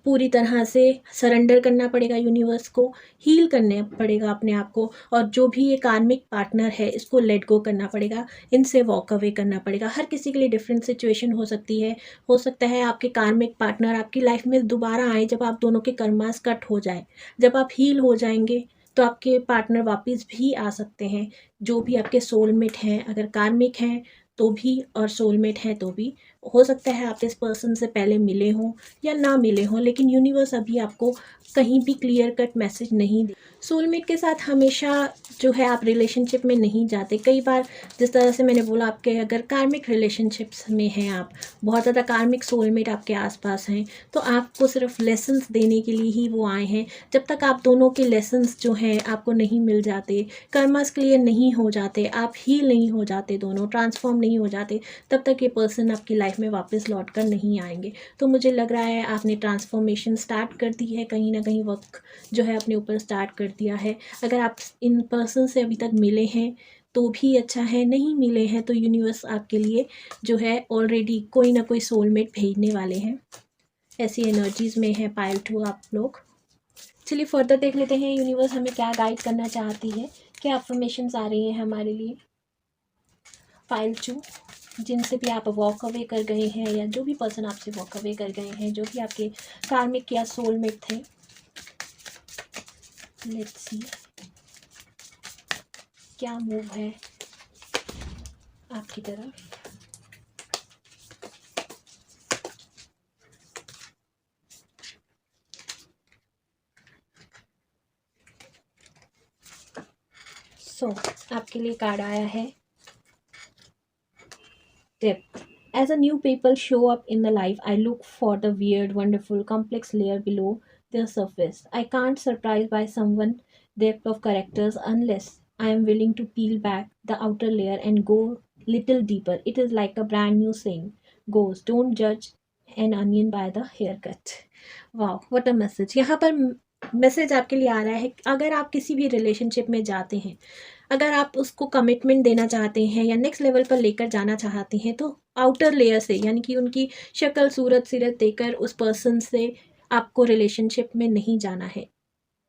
पूरी तरह से सरेंडर करना पड़ेगा यूनिवर्स को, हील करने पड़ेगा अपने आप को, और जो भी ये कार्मिक पार्टनर है इसको लेट गो करना पड़ेगा, इनसे वॉक अवे करना पड़ेगा। हर किसी के लिए डिफरेंट सिचुएशन हो सकती है। हो सकता है आपके कार्मिक पार्टनर आपकी लाइफ में दोबारा आए जब आप दोनों के कर्मास कट हो जाए, जब आप हील हो जाएंगे तो आपके पार्टनर वापस भी आ सकते हैं। जो भी आपके सोलमेट हैं, अगर कार्मिक हैं तो भी और सोलमेट हैं तो भी, हो सकता है आप इस पर्सन से पहले मिले हों या ना मिले हों, लेकिन यूनिवर्स अभी आपको कहीं भी क्लियर कट मैसेज नहीं दे। सोलमेट के साथ हमेशा जो है आप रिलेशनशिप में नहीं जाते। कई बार जिस तरह से मैंने बोला, आपके अगर कार्मिक रिलेशनशिप्स में हैं, आप बहुत ज़्यादा कार्मिक सोलमेट आपके आसपास हैं, तो आपको सिर्फ लेसन्स देने के लिए ही वो आए हैं। जब तक आप दोनों के लेसन्स जो हैं आपको नहीं मिल जाते, कर्मास क्लियर नहीं हो जाते, आप हील नहीं हो जाते, दोनों ट्रांसफॉर्म नहीं हो जाते, तब तक ये पर्सन आपकी लाइफ में वापस लौट कर नहीं आएंगे। तो मुझे लग रहा है आपने ट्रांसफॉर्मेशन स्टार्ट कर दी है, कहीं ना कहीं वर्क जो है अपने ऊपर स्टार्ट कर दिया है। अगर आप इन पर्सन से अभी तक मिले हैं तो भी अच्छा है, नहीं मिले हैं तो यूनिवर्स आपके लिए जो है ऑलरेडी कोई ना कोई सोलमेट भेजने वाले हैं। ऐसी एनर्जीज में है पाइल 2 आप लोग। चलिए फर्दर देख लेते हैं यूनिवर्स हमें क्या गाइड करना चाहती है, क्या अफर्मेशंस आ रही हैं हमारे लिए। पाइल 2, जिनसे भी आप वॉक अवे कर गए हैं या जो भी पर्सन आपसे वॉक अवे कर गए हैं, जो भी आपके कार्मिक या सोलमेट थे, लेट्स सी क्या मूव है आपकी तरफ। आपके लिए कार्ड आया है depth. As a new people show up in the life, I look for the weird, wonderful, complex layer below their surface. I can't surprise by someone depth of characters unless I am willing to peel back the outer layer and go little deeper. It is like a brand new saying goes, don't judge an onion by the haircut. Wow, what a message. यहाँ पर message आपके लिए आ रहा है, अगर आप किसी भी रिलेशनशिप में जाते हैं, अगर आप उसको कमिटमेंट देना चाहते हैं या नेक्स्ट लेवल पर लेकर जाना चाहते हैं, तो आउटर लेयर से, यानी कि उनकी शक्ल सूरत सीरत देकर उस पर्सन से आपको रिलेशनशिप में नहीं जाना है।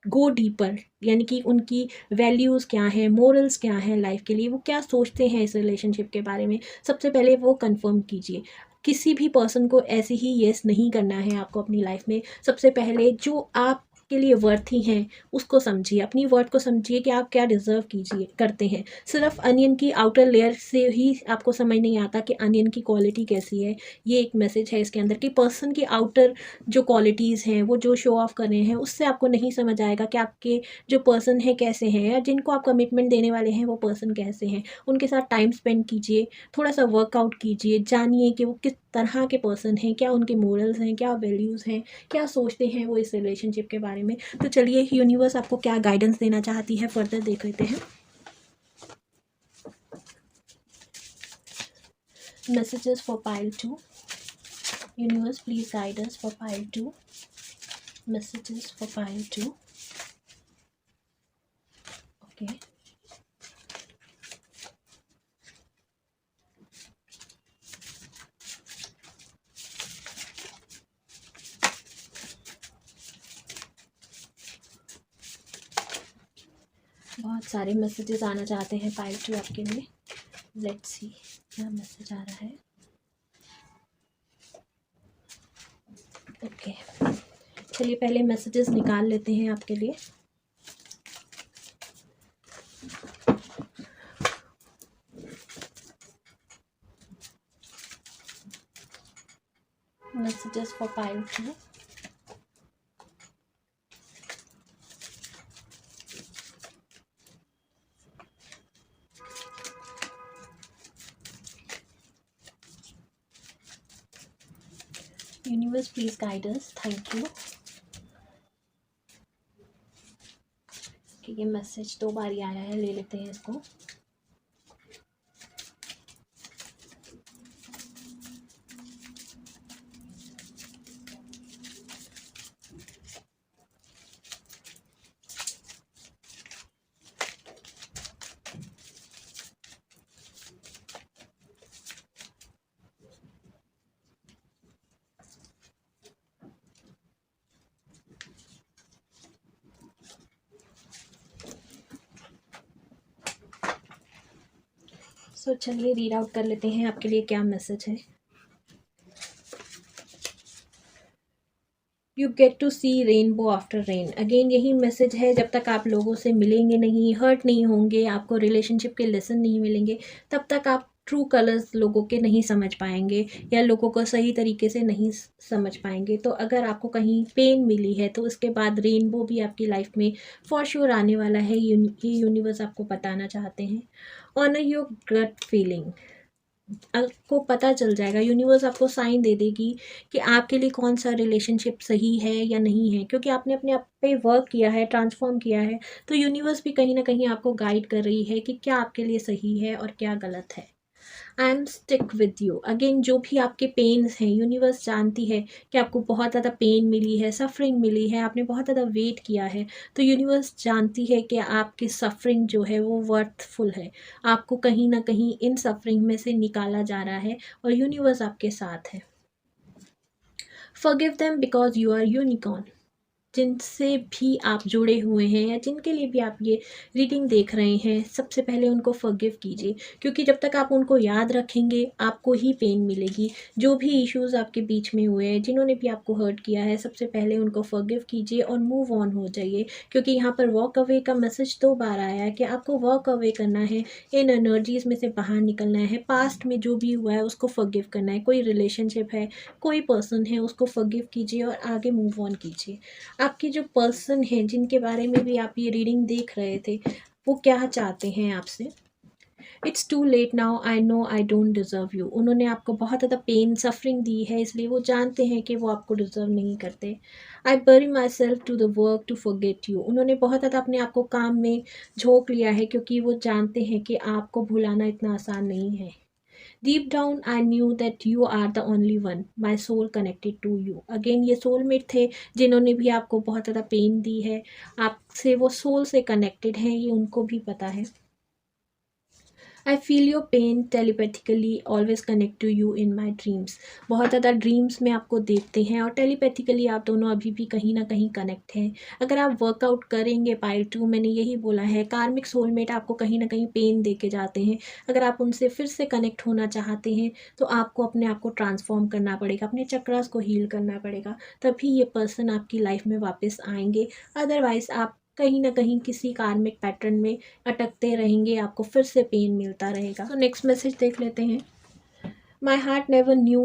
गो डीपर, यानी कि उनकी वैल्यूज़ क्या हैं, मोरल्स क्या हैं लाइफ के लिए, वो क्या सोचते हैं इस रिलेशनशिप के बारे में, सबसे पहले वो कंफर्म कीजिए। किसी भी पर्सन को ऐसे ही येस नहीं करना है आपको अपनी लाइफ में। सबसे पहले जो आप के लिए वर्थी हैं उसको समझिए, अपनी वर्थ को समझिए कि आप क्या डिज़र्व कीजिए करते हैं। सिर्फ अनियन की आउटर लेयर से ही आपको समझ नहीं आता कि अनियन की क्वालिटी कैसी है। ये एक मैसेज है इसके अंदर कि पर्सन की आउटर जो क्वालिटीज़ हैं, वो जो शो ऑफ कर रहे हैं, उससे आपको नहीं समझ आएगा कि आपके जो पर्सन है कैसे हैं, या जिनको आप कमिटमेंट देने वाले हैं वो पर्सन कैसे हैं। उनके साथ टाइम स्पेंड कीजिए, थोड़ा सा वर्कआउट कीजिए, जानिए कि वो किस तरह के पर्सन हैं, क्या उनके मोरल्स हैं, क्या वैल्यूज़ हैं, क्या सोचते हैं वो इस रिलेशनशिप के बारे में। तो चलिए यूनिवर्स आपको क्या गाइडेंस देना चाहती है फर्दर देख लेते हैं। Messages for pile 2, universe please guide us for pile 2, messages for pile 2। Okay, बहुत सारे मैसेजेस आना चाहते हैं पाइल 2 आपके लिए। लेट्स सी क्या मैसेज आ रहा है। ओके, चलिए पहले मैसेजेस निकाल लेते हैं आपके लिए। Messages for pile 2। Universe please guide us, thank you. कि ये मैसेज 2 बार ही आया है, ले लेते हैं इसको। सो चलिए रीड आउट कर लेते हैं आपके लिए क्या मैसेज है। You get to see rainbow after rain. Again यही मैसेज है, जब तक आप लोगों से मिलेंगे नहीं, हर्ट नहीं होंगे, आपको रिलेशनशिप के लेसन नहीं मिलेंगे, तब तक आप ट्रू कलर्स लोगों के नहीं समझ पाएंगे या लोगों को सही तरीके से नहीं समझ पाएंगे। तो अगर आपको कहीं पेन मिली है तो उसके बाद रेनबो भी आपकी लाइफ में फॉर श्योर आने वाला है। ये यूनिवर्स आपको बताना चाहते हैं। Honour your gut feeling. आपको पता चल जाएगा, यूनिवर्स आपको साइन दे देगी कि आपके लिए कौन सा रिलेशनशिप सही है या नहीं है, क्योंकि आपने अपने आप पे वर्क किया है, ट्रांसफॉर्म किया है। तो यूनिवर्स भी कहीं ना कहीं आपको गाइड कर रही है कि क्या आपके लिए सही है और क्या गलत है। I am stick with you. Again जो भी आपके पेन्स हैं, यूनिवर्स जानती है कि आपको बहुत ज़्यादा पेन मिली है, सफरिंग मिली है, आपने बहुत ज़्यादा वेट किया है। तो यूनिवर्स जानती है कि आपकी सफरिंग जो है वो वर्थफुल है। आपको कहीं ना कहीं इन सफरिंग में से निकाला जा रहा है और यूनिवर्स आपके साथ है। Forgive them because you are unicorn. जिनसे भी आप जुड़े हुए हैं या जिनके लिए भी आप ये रीडिंग देख रहे हैं, सबसे पहले उनको फॉरगिव कीजिए, क्योंकि जब तक आप उनको याद रखेंगे आपको ही पेन मिलेगी। जो भी इश्यूज़ आपके बीच में हुए हैं, जिन्होंने भी आपको हर्ट किया है, सबसे पहले उनको फॉरगिव कीजिए और मूव ऑन हो जाइए। क्योंकि यहाँ पर वॉक अवे का मैसेज 2 बार आया है कि आपको वॉक अवे करना है, इन एनर्जीज़ में से बाहर निकलना है। पास्ट में जो भी हुआ है उसको फॉरगिव करना है। कोई रिलेशनशिप है, कोई पर्सन है, उसको फॉरगिव कीजिए और आगे मूव ऑन कीजिए। आपके जो पर्सन हैं, जिनके बारे में भी आप ये रीडिंग देख रहे थे, वो क्या चाहते हैं आपसे। It's too late now, I know I don't deserve you. उन्होंने आपको बहुत ज़्यादा पेन सफरिंग दी है, इसलिए वो जानते हैं कि वो आपको डिज़र्व नहीं करते। I bury myself to the work to forget you. उन्होंने बहुत ज़्यादा अपने आप को काम में झोंक लिया है, क्योंकि वो जानते हैं कि आपको भुलाना इतना आसान नहीं है। Deep down, I knew that you are the only one, my soul connected to you. Again, ये soulmate थे जिन्होंने भी आपको बहुत ज़्यादा पेन दी है, आपसे वो सोल से कनेक्टेड हैं, ये उनको भी पता है। I feel your pain telepathically, always connect to you in my dreams. बहुत ज़्यादा ड्रीम्स में आपको देखते हैं और टेलीपैथिकली आप दोनों अभी भी कहीं ना कहीं कनेक्ट हैं। अगर आप वर्कआउट करेंगे पाइल 2, मैंने यही बोला है, कार्मिक सोलमेट आपको कहीं ना कहीं पेन दे के जाते हैं। अगर आप उनसे फिर से कनेक्ट होना चाहते हैं तो आपको अपने आप को ट्रांसफॉर्म करना पड़ेगा, अपने चक्रास को हील करना पड़ेगा, तभी ये पर्सन आपकी लाइफ में वापस आएंगे। अदरवाइज आप कहीं ना कहीं किसी कार्मिक पैटर्न में अटकते रहेंगे, आपको फिर से पेन मिलता रहेगा। तो नेक्स्ट मैसेज देख लेते हैं। My heart never knew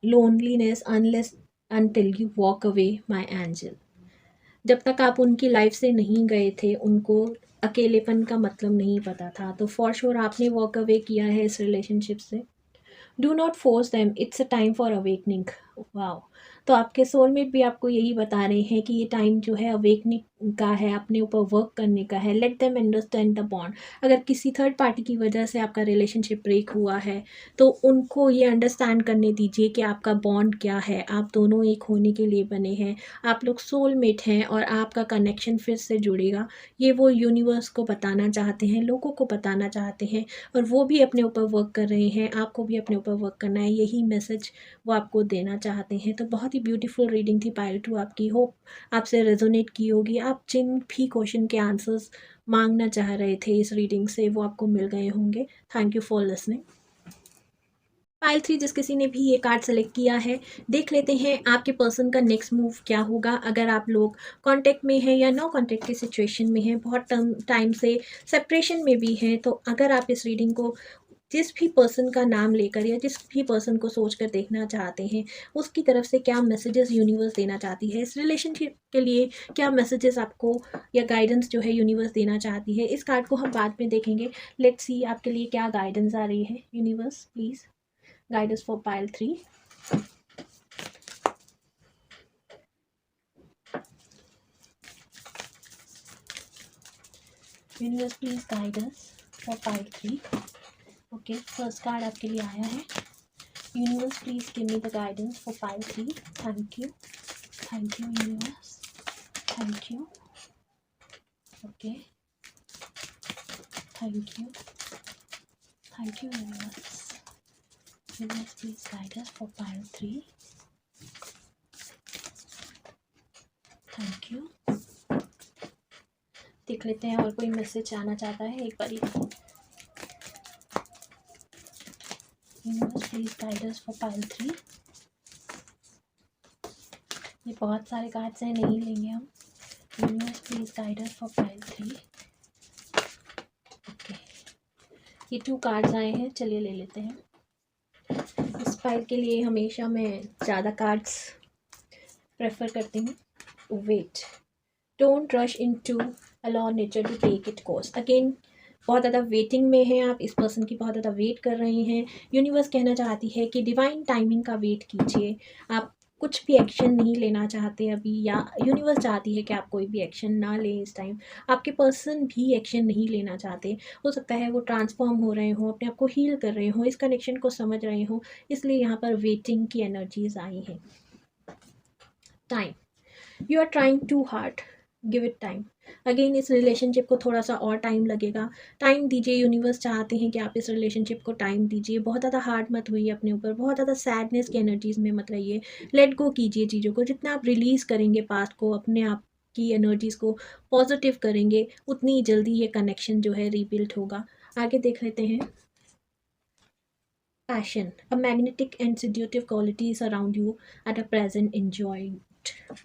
loneliness unless until you walk away my angel. जब तक आप उनकी लाइफ से नहीं गए थे, उनको अकेलेपन का मतलब नहीं पता था। तो फॉर श्योर आपने वॉक अवे किया है इस रिलेशनशिप से। Do not force them, it's a time for awakening. Wow. तो आपके सोलमेट भी आपको यही बता रहे हैं कि ये टाइम जो है अवेकनिंग का है, अपने ऊपर वर्क करने का है। Let them understand the bond. अगर किसी थर्ड पार्टी की वजह से आपका रिलेशनशिप ब्रेक हुआ है तो उनको ये अंडरस्टैंड करने दीजिए कि आपका बॉन्ड क्या है। आप दोनों एक होने के लिए बने हैं, आप लोग सोलमेट हैं और आपका कनेक्शन फिर से जुड़ेगा। ये वो यूनिवर्स को बताना चाहते हैं, लोगों को बताना चाहते हैं, और वो भी अपने ऊपर वर्क कर रहे हैं। आपको भी अपने ऊपर वर्क करना है, यही मैसेज वो आपको देना चाहते हैं। तो बहुत ही ब्यूटीफुल रीडिंग थी पाइल 2 आपकी। होप आपसे रेजोनेट की होगी। आप जिन भी क्वेश्चन के आंसर्स मांगना चाह रहे थे इस रीडिंग से, वो आपको मिल गए होंगे। Thank you for listening. Pile 3 जिस किसी ने भी ये कार्ड सेलेक्ट किया है, देख लेते हैं आपके पर्सन का नेक्स्ट मूव क्या होगा। अगर आप लोग कांटेक्ट में हैं या नो कांटेक्ट की सिचुएशन में हैं, बहुत टाइम से सेपरेशन में भी हैं, तो अगर आप इस रीडिंग को जिस भी पर्सन का नाम लेकर या जिस भी पर्सन को सोच कर देखना चाहते हैं, उसकी तरफ से क्या मैसेजेस यूनिवर्स देना चाहती है, इस रिलेशनशिप के लिए क्या मैसेजेस आपको या गाइडेंस जो है यूनिवर्स देना चाहती है, इस कार्ड को हम बाद में देखेंगे। लेट्स सी आपके लिए क्या गाइडेंस आ रही है। Universe please guide us for pile 3. Universe please guide us for pile 3. Okay, first card आपके लिए आया है। Universe please give me the guidance for pile 3. Thank you universe, thank you. Okay, thank you universe. Universe please guide us for pile 3. Thank you. देख लेते हैं और कोई message आना चाहता है एक बारी। Universe please guide us for pile 3। ये बहुत सारे कार्ड्स हैं, नहीं लेंगे हम। Universe please guide us for pile 3। Okay, ये 2 कार्ड्स आए हैं, चलिए ले लेते हैं। इस पाइल के लिए हमेशा मैं ज़्यादा कार्ड्स प्रेफर करती हूँ। Wait, don't rush into, allow nature to take it course. Again बहुत ज़्यादा वेटिंग में हैं आप, इस पर्सन की बहुत ज़्यादा वेट कर रहे हैं। यूनिवर्स कहना चाहती है कि डिवाइन टाइमिंग का वेट कीजिए। आप कुछ भी एक्शन नहीं लेना चाहते अभी, या यूनिवर्स चाहती है कि आप कोई भी एक्शन ना लें इस टाइम। आपके पर्सन भी एक्शन नहीं लेना चाहते। हो सकता है वो ट्रांसफॉर्म हो रहे हों, अपने आप को हील कर रहे हों, इस कनेक्शन को समझ रहे हों, इसलिए यहाँ पर वेटिंग की एनर्जीज आई हैं। Time, you are trying too hard, give it time. Again इस रिलेशनशिप को थोड़ा सा और टाइम लगेगा, टाइम दीजिए। यूनिवर्स चाहते हैं कि आप इस रिलेशनशिप को टाइम दीजिए। बहुत ज़्यादा हार्ड मत होइए अपने ऊपर, बहुत ज़्यादा सैडनेस की एनर्जीज में मत रहिए। लेट गो कीजिए चीज़ों को। जितना आप रिलीज़ करेंगे पास्ट को, अपने आप की एनर्जीज़ को पॉजिटिव करेंगे, उतनी जल्दी ये कनेक्शन जो है रीबिल्ड होगा। आगे देख लेते हैं। Passion, a magnetic and seductive qualities around you at a present, enjoy.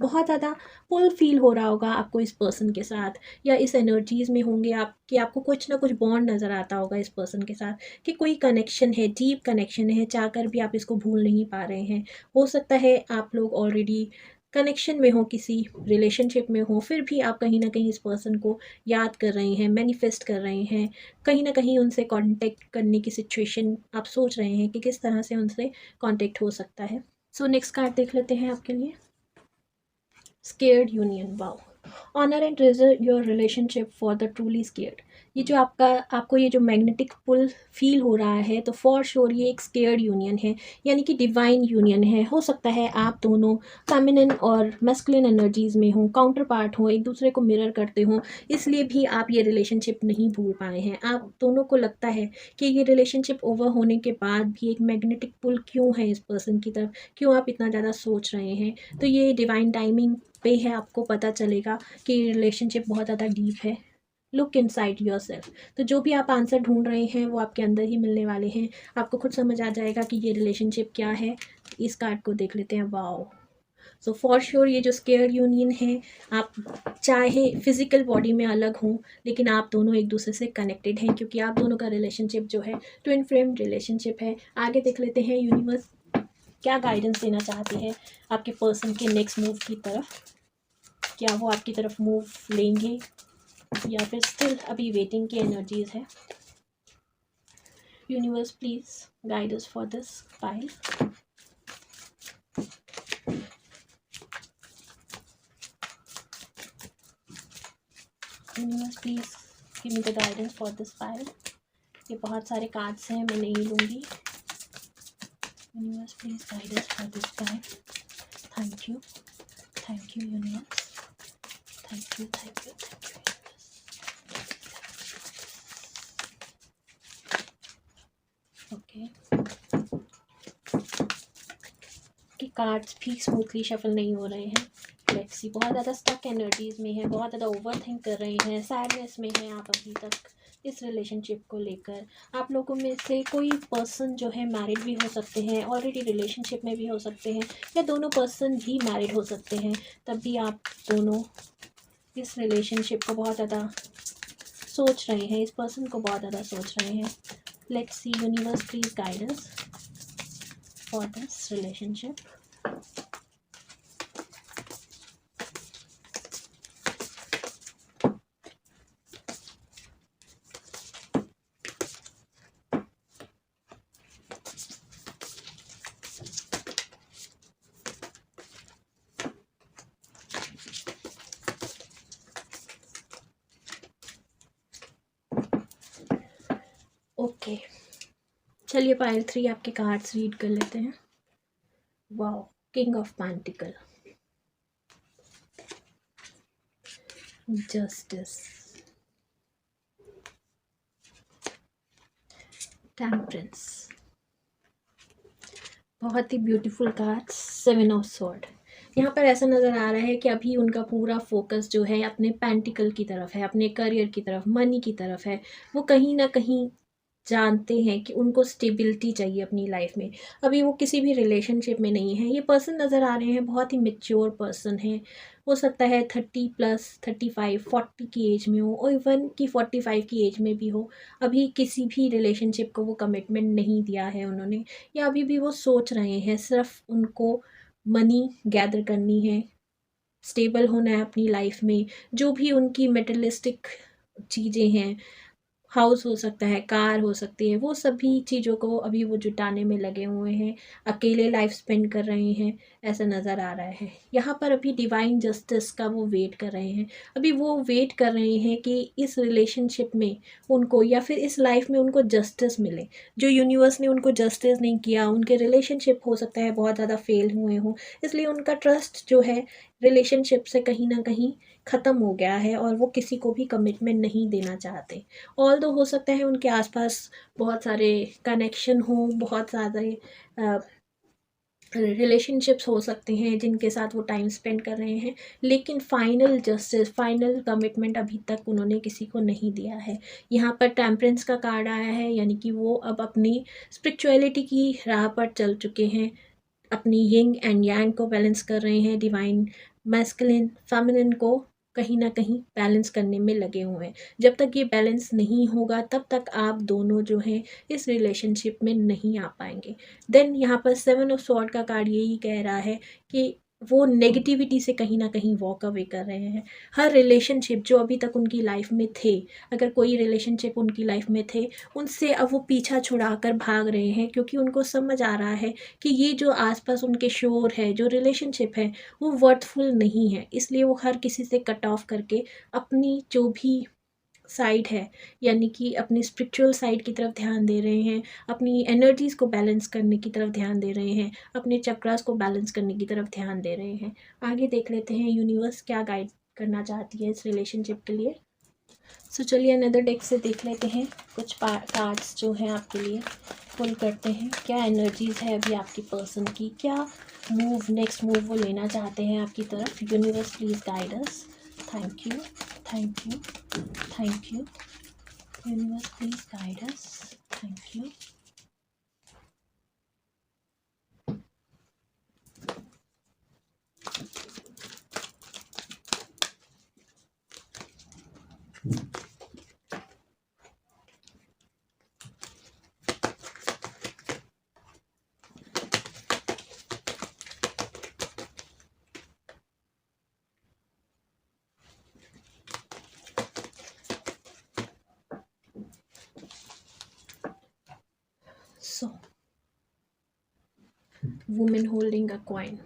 बहुत ज़्यादा पुल फील हो रहा होगा आपको इस पर्सन के साथ, या इस एनर्जीज़ में होंगे आप कि आपको कुछ ना कुछ बॉन्ड नज़र आता होगा इस पर्सन के साथ, कि कोई कनेक्शन है, डीप कनेक्शन है, चाहकर भी आप इसको भूल नहीं पा रहे हैं। हो सकता है आप लोग ऑलरेडी कनेक्शन में हो, किसी रिलेशनशिप में हो, फिर भी आप कहीं ना कहीं इस पर्सन को याद कर रहे हैं, मैनिफेस्ट कर रहे हैं, कहीं ना कहीं उनसे कांटेक्ट करने की सिचुएशन आप सोच रहे हैं कि किस तरह से उनसे कांटेक्ट हो सकता है। सो नेक्स्ट कार्ड देख लेते हैं आपके लिए। Scared union, wow. Honour and treasure your relationship for the truly scared. ये जो आपको ये जो मैग्नेटिक पुल फील हो रहा है, तो फॉर श्योर ये एक स्केयर्ड यूनियन है, यानी कि डिवाइन यूनियन है। हो सकता है आप दोनों फेमिनिन और मैस्कुलिन एनर्जीज में हों, काउंटर पार्ट हों, एक दूसरे को मिरर करते हों, इसलिए भी आप ये रिलेशनशिप नहीं भूल पाए हैं। आप दोनों को लगता है कि ये रिलेशनशिप ओवर होने के बाद भी एक मैग्नेटिक पुल क्यों है इस पर्सन की तरफ, क्यों आप इतना ज़्यादा सोच रहे हैं। तो ये डिवाइन टाइमिंग पे है, आपको पता चलेगा कि रिलेशनशिप बहुत ज़्यादा डीप है। Look inside yourself. तो जो भी आप आंसर ढूंढ रहे हैं वो आपके अंदर ही मिलने वाले हैं। आपको खुद समझ आ जाएगा कि ये रिलेशनशिप क्या है। इस कार्ड को देख लेते हैं। वाओ, सो फॉर श्योर ये जो स्केयर्ड यूनियन है, आप चाहे फिजिकल बॉडी में अलग हों, लेकिन आप दोनों एक दूसरे से कनेक्टेड हैं, क्योंकि आप दोनों का रिलेशनशिप जो है ट्विन फ्लेम रिलेशनशिप है। आगे देख लेते हैं यूनिवर्स क्या गाइडेंस देना चाहती है आपके पर्सन के नेक्स्ट मूव की तरफ। क्या वो आपकी तरफ मूव लेंगे या फिर स्टिल अभी वेटिंग की एनर्जीज है। Universe please guide us for this pile. Universe please give me the guidance for this pile. ये बहुत सारे कार्ड्स हैं, मैं नहीं लूँगी। Universe please guide us for this pile. Thank you universe, thank you. Okay, कि cards भी smoothly shuffle नहीं हो रहे हैं। लेट्स सी, बहुत ज़्यादा स्टक एनर्जीज में है, बहुत ज़्यादा ओवर थिंक कर रहे हैं, सैडनेस में हैं आप अभी तक। इस रिलेशनशिप को लेकर। आप लोगों में से कोई पर्सन जो है मैरिड भी हो सकते हैं, ऑलरेडी रिलेशनशिप में भी हो सकते हैं, या दोनों पर्सन भी मैरिड हो सकते हैं। तब भी आप दोनों इस रिलेशनशिप को बहुत ज़्यादा सोच रहे हैं, इस पर्सन को बहुत ज़्यादा सोच रहे हैं। Let's see universe please guide us for this relationship. Okay, चलिए पाइल 3 आपके कार्ड्स रीड कर लेते हैं। Wow, king of pentacle, justice, temperance, बहुत ही ब्यूटीफुल कार्ड्स, 7 ऑफ स्वॉर्ड। यहाँ पर ऐसा नज़र आ रहा है कि अभी उनका पूरा फोकस जो है अपने पेंटिकल की तरफ है, अपने करियर की तरफ, मनी की तरफ है। वो कहीं ना कहीं जानते हैं कि उनको स्टेबिलिटी चाहिए अपनी लाइफ में। अभी वो किसी भी रिलेशनशिप में नहीं है। ये पर्सन नज़र आ रहे हैं बहुत ही मेच्योर पर्सन है। हो सकता है 30+, 35, 40 की एज में हो, और इवन कि 45 की एज में भी हो। अभी किसी भी रिलेशनशिप को वो कमिटमेंट नहीं दिया है उन्होंने, या अभी भी वो सोच रहे हैं। सिर्फ उनको मनी गैदर करनी है, स्टेबल होना है अपनी लाइफ में। जो भी उनकी मेटेरियलिस्टिक चीज़ें हैं, हाउस हो सकता है, कार हो सकती है, वो सभी चीज़ों को अभी वो जुटाने में लगे हुए हैं। अकेले लाइफ स्पेंड कर रहे हैं, ऐसा नज़र आ रहा है। यहाँ पर अभी डिवाइन जस्टिस का वो वेट कर रहे हैं। अभी वो वेट कर रहे हैं कि इस रिलेशनशिप में उनको, या फिर इस लाइफ में उनको जस्टिस मिले। जो यूनिवर्स ने उनको जस्टिस नहीं किया, उनके रिलेशनशिप हो सकता है बहुत ज़्यादा फेल हुए हों, इसलिए उनका ट्रस्ट जो है रिलेशनशिप से कहीं ना कहीं ख़त्म हो गया है, और वो किसी को भी कमिटमेंट नहीं देना चाहते। ऑल्दो हो सकता है उनके आसपास बहुत सारे कनेक्शन हो, बहुत ज़्यादा रिलेशनशिप्स हो सकते हैं जिनके साथ वो टाइम स्पेंड कर रहे हैं, लेकिन फाइनल जस्टिस, फाइनल कमिटमेंट अभी तक उन्होंने किसी को नहीं दिया है। यहाँ पर टेम्परेंस का कार्ड आया है, यानी कि वो अब अपनी स्पिरिचुअलिटी की राह पर चल चुके हैं। अपनी यिंग एंड यांग को बैलेंस कर रहे हैं, डिवाइन मैस्कुलिन फेमिनिन को कहीं ना कहीं बैलेंस करने में लगे हुए हैं। जब तक ये बैलेंस नहीं होगा तब तक आप दोनों जो हैं इस रिलेशनशिप में नहीं आ पाएंगे। देन यहाँ पर 7 ऑफ स्वॉर्ड का कार्ड यही कह रहा है कि वो नेगेटिविटी से कहीं ना कहीं वॉक अवे कर रहे हैं। हर रिलेशनशिप जो अभी तक उनकी लाइफ में थे, अगर कोई रिलेशनशिप उनकी लाइफ में थे, उनसे अब वो पीछा छुड़ा कर भाग रहे हैं, क्योंकि उनको समझ आ रहा है कि ये जो आसपास उनके शोर है, जो रिलेशनशिप है, वो वर्थफुल नहीं है। इसलिए वो हर किसी से कट ऑफ करके अपनी जो भी साइड है, यानी कि अपनी स्पिरिचुअल साइड की तरफ ध्यान दे रहे हैं, अपनी एनर्जीज़ को बैलेंस करने की तरफ ध्यान दे रहे हैं, अपने चक्रास को बैलेंस करने की तरफ ध्यान दे रहे हैं। आगे देख लेते हैं यूनिवर्स क्या गाइड करना चाहती है इस रिलेशनशिप के लिए। सो चलिए अनदर डेक से देख लेते हैं कुछ कार्ड्स जो हैं आपके लिए। पुल करते हैं क्या एनर्जीज़ है अभी आपकी पर्सन की, क्या नेक्स्ट मूव वो लेना चाहते हैं आपकी तरफ। Universe please guide us. Thank you, thank you, thank you. Universe please guide us. Thank you. So women holding a coin,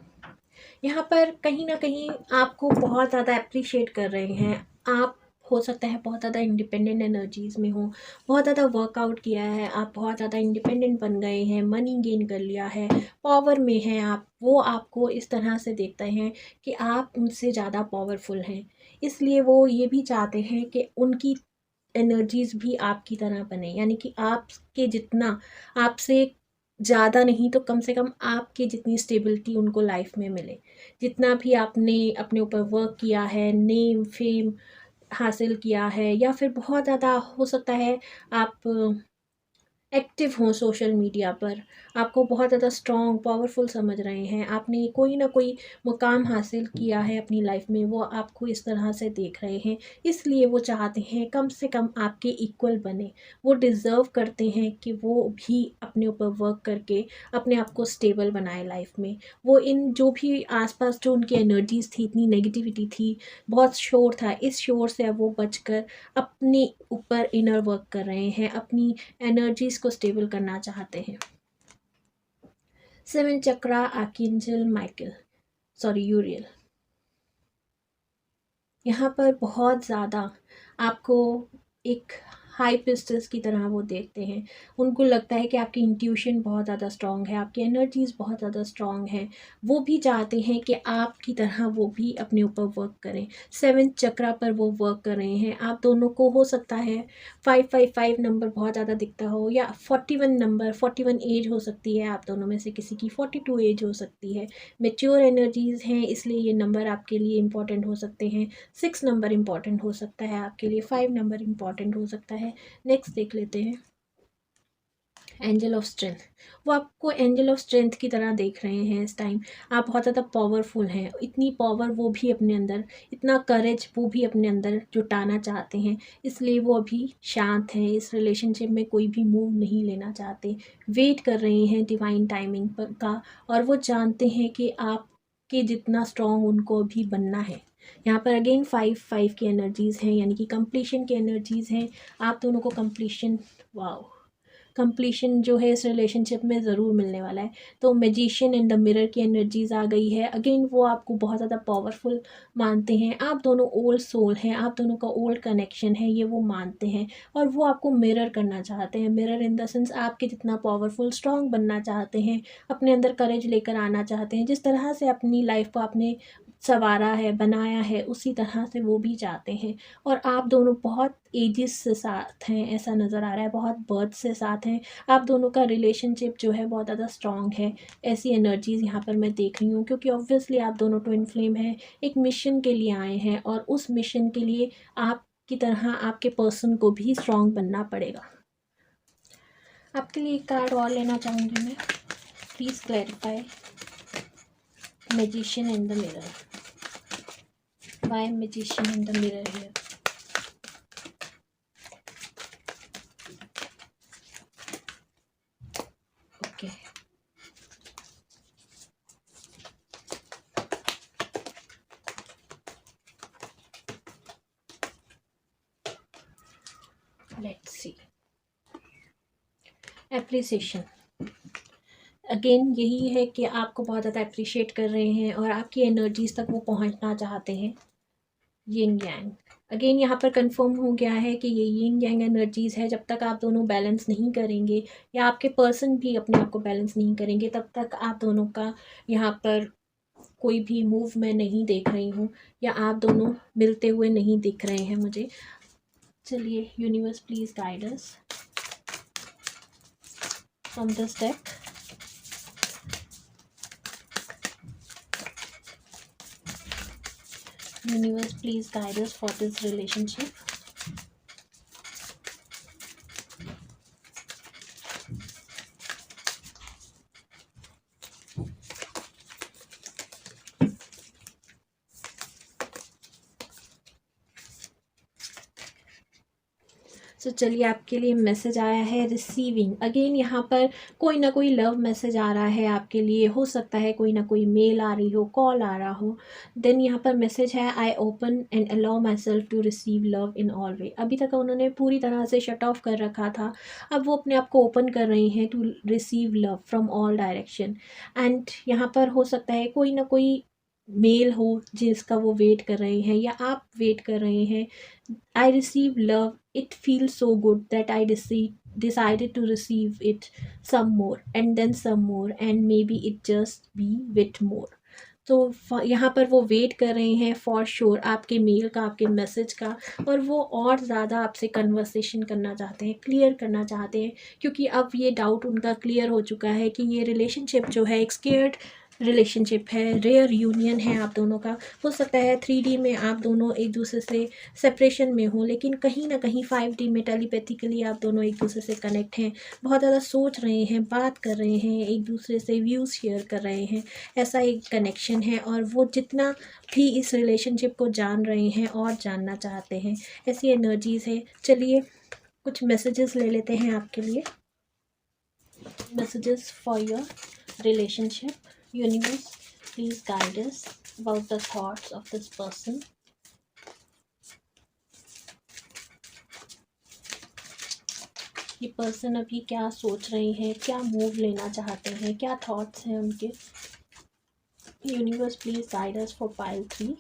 यहाँ पर कहीं ना कहीं आपको बहुत ज़्यादा अप्रिशिएट कर रहे हैं। आप हो सकता है बहुत ज़्यादा इंडिपेंडेंट एनर्जीज़ में हो, बहुत ज़्यादा वर्कआउट किया है, आप बहुत ज़्यादा इंडिपेंडेंट बन गए हैं, मनी गेन कर लिया है, पावर में हैं आप। वो आपको इस तरह से देखते हैं कि आप उनसे ज़्यादा पावरफुल हैं, इसलिए वो ये भी चाहते हैं कि उनकी एनर्जीज़ भी आपकी तरह बने, यानी कि आपके जितना, आपसे ज़्यादा नहीं तो कम से कम आपके जितनी स्टेबिलिटी उनको लाइफ में मिले। जितना भी आपने अपने ऊपर वर्क किया है, नेम फेम, हासिल किया है, या फिर बहुत ज़्यादा हो सकता है आप एक्टिव हों सोशल मीडिया पर, आपको बहुत ज़्यादा स्ट्रॉन्ग पावरफुल समझ रहे हैं, आपने कोई ना कोई मुकाम हासिल किया है अपनी लाइफ में, वो आपको इस तरह से देख रहे हैं, इसलिए वो चाहते हैं कम से कम आपके इक्वल बने। वो डिज़र्व करते हैं कि वो भी अपने ऊपर वर्क करके अपने आप को स्टेबल बनाए लाइफ में। वो इन जो भी आसपास जो उनकी एनर्जीज थी, इतनी नेगेटिविटी थी, बहुत शोर था, इस शोर से अब वो बचकर अपने ऊपर इनर वर्क कर रहे हैं, अपनी एनर्जीज को स्टेबल करना चाहते हैं। 7 चक्रा आर्कएंजल माइकल, सॉरी यूरियल, यहाँ पर बहुत ज़्यादा आपको एक हाई पिस्टल्स की तरह वो देखते हैं। उनको लगता है कि आपकी इंट्यूशन बहुत ज़्यादा स्ट्रॉन्ग है, आपकी एनर्जीज़ बहुत ज़्यादा स्ट्रॉन्ग है। वो भी चाहते हैं कि आपकी तरह वो भी अपने ऊपर वर्क करें। 7 चक्रा पर वो वर्क कर रहे हैं। आप दोनों को हो सकता है 555 नंबर बहुत ज़्यादा दिखता हो, या 41 नंबर, 41 एज हो सकती है, आप दोनों में से किसी की 42 एज हो सकती है। मेच्योर एनर्जीज़ हैं, इसलिए ये नंबर आपके लिए इंपॉर्टेंट हो सकते हैं। 6 नंबर इंपॉर्टेंट हो सकता है आपके लिए, 5 नंबर इंपॉर्टेंट हो सकता है। नेक्स्ट देख लेते हैं एंजल ऑफ स्ट्रेंथ। वो आपको एंजल ऑफ स्ट्रेंथ की तरह देख रहे हैं इस टाइम। आप बहुत ज़्यादा पावरफुल हैं, इतनी पावर वो भी अपने अंदर, इतना करेज वो भी अपने अंदर जुटाना चाहते हैं, इसलिए वो अभी शांत हैं, इस रिलेशनशिप में कोई भी मूव नहीं लेना चाहते, वेट कर रहे हैं डिवाइन टाइमिंग पर का। और वो जानते हैं कि आपके जितना स्ट्रॉन्ग उनको अभी बनना है। यहाँ पर अगेन 5 की एनर्जीज़ हैं, यानी कि कंप्लीशन की एनर्जीज़ हैं। आप दोनों को कंप्लीशन, वाओ, कंप्लीशन जो है इस रिलेशनशिप में ज़रूर मिलने वाला है। तो मैजिशियन इन द मिरर की एनर्जीज़ आ गई है। अगेन वो आपको बहुत ज़्यादा पावरफुल मानते हैं। आप दोनों ओल्ड सोल हैं, आप दोनों का ओल्ड कनेक्शन है, ये वो मानते हैं। और वो आपको मिरर करना चाहते हैं। मिरर इन द सेंस आपके जितना पावरफुल स्ट्रॉन्ग बनना चाहते हैं, अपने अंदर करेज लेकर आना चाहते हैं। जिस तरह से अपनी लाइफ को आपने संवारा है, बनाया है, उसी तरह से वो भी चाहते हैं। और आप दोनों बहुत एजेस से साथ हैं, ऐसा नज़र आ रहा है, बहुत बर्थ से साथ हैं। आप दोनों का रिलेशनशिप जो है बहुत ज़्यादा स्ट्रॉन्ग है। ऐसी एनर्जीज़ यहाँ पर मैं देख रही हूँ, क्योंकि ऑब्वियसली आप दोनों ट्विन फ्लेम हैं, एक मिशन के लिए आए हैं, और उस मिशन के लिए आपकी तरह आपके पर्सन को भी स्ट्रॉन्ग बनना पड़ेगा। आपके लिए एक कार्ड और लेना चाहूँगी मैं। Please clarify magician in the mirror. Why magician in the mirror here? Okay. Let's see. Appreciation. Again यही है कि आपको बहुत ज़्यादा अप्रिशिएट कर रहे हैं और आपकी एनर्जीज तक वो पहुंचना चाहते हैं। यिंग यांग, अगेन यहाँ पर कंफर्म हो गया है कि ये यिंग यांग एनर्जीज़ है। जब तक आप दोनों बैलेंस नहीं करेंगे, या आपके पर्सन भी अपने आप को बैलेंस नहीं करेंगे, तब तक आप दोनों का यहाँ पर कोई भी मूव मैं नहीं देख रही हूँ, या आप दोनों मिलते हुए नहीं दिख रहे हैं मुझे। चलिए universe please guide us from this deck. Universe, please guide us for this relationship. तो चलिए आपके लिए मैसेज आया है रिसीविंग। अगेन यहाँ पर कोई ना कोई लव मैसेज आ रहा है आपके लिए। हो सकता है कोई ना कोई मेल आ रही हो, कॉल आ रहा हो। देन यहाँ पर मैसेज है I open and allow myself to receive love in all way. अभी तक उन्होंने पूरी तरह से शट ऑफ कर रखा था, अब वो अपने आप को ओपन कर रही हैं to receive love from all direction. And यहाँ पर हो सकता है कोई ना कोई मेल हो जिसका वो वेट कर रहे हैं, या आप वेट कर रहे हैं। I receive love, it feels so good that I decided to receive it some more and then some more and maybe it just be bit more. तो यहाँ पर वो वेट कर रहे हैं फॉर श्योर आपके मेल का, आपके मैसेज का, और वो और ज़्यादा आपसे कन्वर्सेशन करना चाहते हैं, क्लियर करना चाहते हैं, क्योंकि अब ये डाउट उनका क्लियर हो चुका है कि ये रिलेशनशिप जो है एक स्केयर्ड रिलेशनशिप है, रेयर यूनियन है आप दोनों का। हो सकता है 3D में आप दोनों एक दूसरे से सेपरेशन में हो, लेकिन कहीं ना कहीं 5D में टेलीपैथिकली आप दोनों एक दूसरे से कनेक्ट हैं, बहुत ज़्यादा सोच रहे हैं, बात कर रहे हैं, एक दूसरे से व्यूज़ शेयर कर रहे हैं। ऐसा एक कनेक्शन है, और वो जितना भी इस रिलेशनशिप को जान रहे हैं और जानना चाहते हैं, ऐसी एनर्जीज़ है। चलिए कुछ मैसेजेस ले लेते हैं आपके लिए। Messages for your relationship. Universe, please guide us about the thoughts of this person. ये पर्सन अभी क्या सोच रहे हैं, क्या मूव लेना चाहते हैं, क्या थॉट्स हैं उनके। Universe please guide us for pile 3।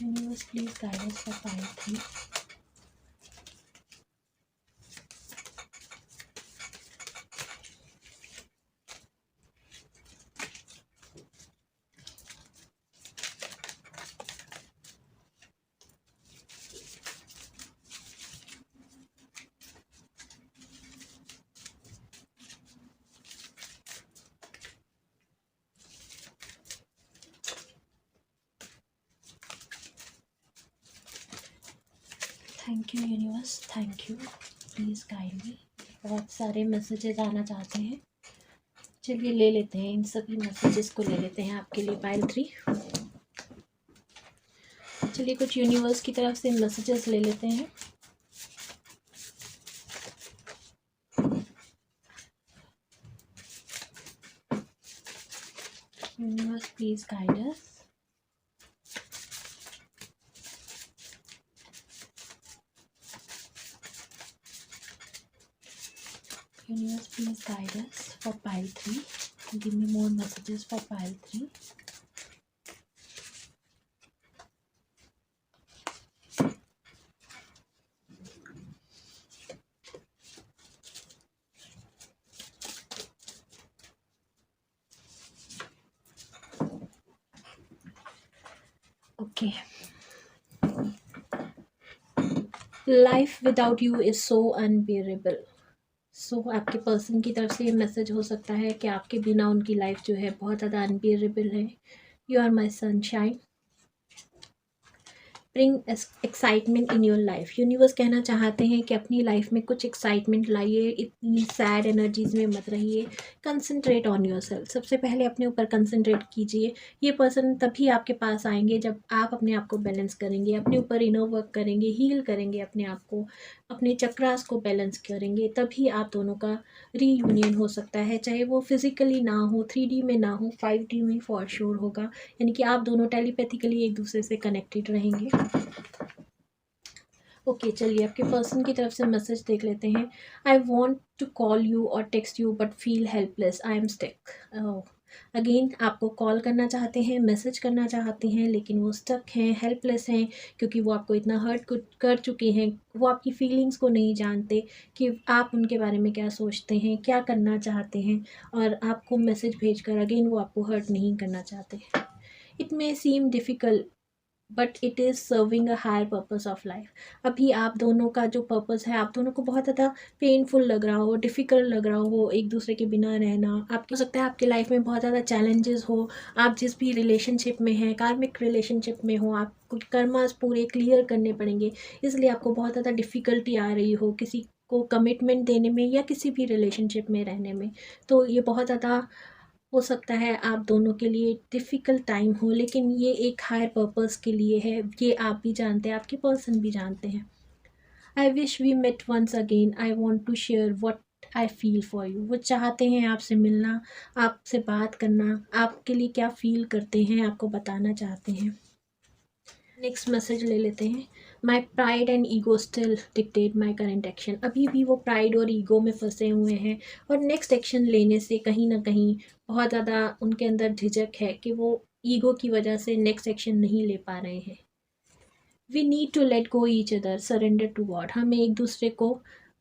Universe please guide us for pile 3। Thank you universe, thank you, please guide me. बहुत सारे मैसेजेस आना चाहते हैं। चलिए ले लेते हैं, इन सभी मैसेजेस को ले लेते हैं आपके लिए पाइल 3। चलिए कुछ यूनिवर्स की तरफ से मैसेजेस ले लेते हैं। Universe please guide us. Universe, please guide us for pile 3. Give me more messages for pile 3. Okay. Life without you is so unbearable. आपके पर्सन की तरफ से ये मैसेज हो सकता है कि आपके बिना उनकी लाइफ जो है बहुत ज़्यादा अनबियरेबल है। You are my sunshine, bring excitement in your life. Universe कहना चाहते हैं कि अपनी लाइफ में कुछ एक्साइटमेंट लाइए, इतनी सैड एनर्जीज में मत रहिए। कंसंट्रेट ऑन योर सेल्फ, सबसे पहले अपने ऊपर कंसंट्रेट कीजिए। ये पर्सन तभी आपके पास आएंगे जब आप अपने आप को बैलेंस करेंगे, अपने ऊपर इनर वर्क करेंगे, हील करेंगे अपने आप को, अपने चक्रास को बैलेंस करेंगे, तभी आप दोनों का रीयूनियन हो सकता है। चाहे वो फिजिकली ना हो, 3D में ना हो, 5D में फॉर श्योर होगा। यानी कि आप दोनों टेलीपैथिकली एक दूसरे से कनेक्टेड रहेंगे। ओके चलिए आपके पर्सन की तरफ से मैसेज देख लेते हैं। I want to call you और text you but feel helpless, I am stuck. Again आपको कॉल करना चाहते हैं, मैसेज करना चाहते हैं, लेकिन वो स्टक हैं, हेल्पलेस हैं, क्योंकि वो आपको इतना हर्ट कर चुके हैं। वो आपकी फीलिंग्स को नहीं जानते कि आप उनके बारे में क्या सोचते हैं, क्या करना चाहते हैं, और आपको मैसेज भेजकर अगेन वो आपको हर्ट नहीं करना चाहते। It may seem difficult but it is serving a higher purpose of life. अभी आप दोनों का जो पर्पज़ है, आप दोनों को बहुत ज़्यादा पेनफुल लग रहा हो, डिफ़िकल्ट लग रहा हो एक दूसरे के बिना रहना। आपको हो सकता है आपकी लाइफ में बहुत ज़्यादा चैलेंजेस हो, आप जिस भी रिलेशनशिप में हैं, कार्मिक रिलेशनशिप में हो, आपको कर्मास पूरे क्लियर करने पड़ेंगे, इसलिए आपको बहुत ज़्यादा डिफ़िकल्टी आ रही हो किसी को कमिटमेंट देने में या किसी भी रिलेशनशिप में रहने में। तो ये बहुत ज़्यादा हो सकता है आप दोनों के लिए डिफ़िकल्ट टाइम हो, लेकिन ये एक हायर पर्पस के लिए है। ये आप भी जानते हैं, आपके पर्सन भी जानते हैं। I wish we met once again, I want to share what I feel for you. वो चाहते हैं आपसे मिलना, आपसे बात करना, आपके लिए क्या फील करते हैं आपको बताना चाहते हैं। नेक्स्ट मैसेज ले लेते हैं। My pride and ego still dictate my current action. अभी भी वो प्राइड और ईगो में फंसे हुए हैं, और नेक्स्ट एक्शन लेने से कहीं ना कहीं बहुत ज़्यादा उनके अंदर झिझक है कि वो ईगो की वजह से नेक्स्ट एक्शन नहीं ले पा रहे हैं। We need to let go each other, surrender to God. हमें एक दूसरे को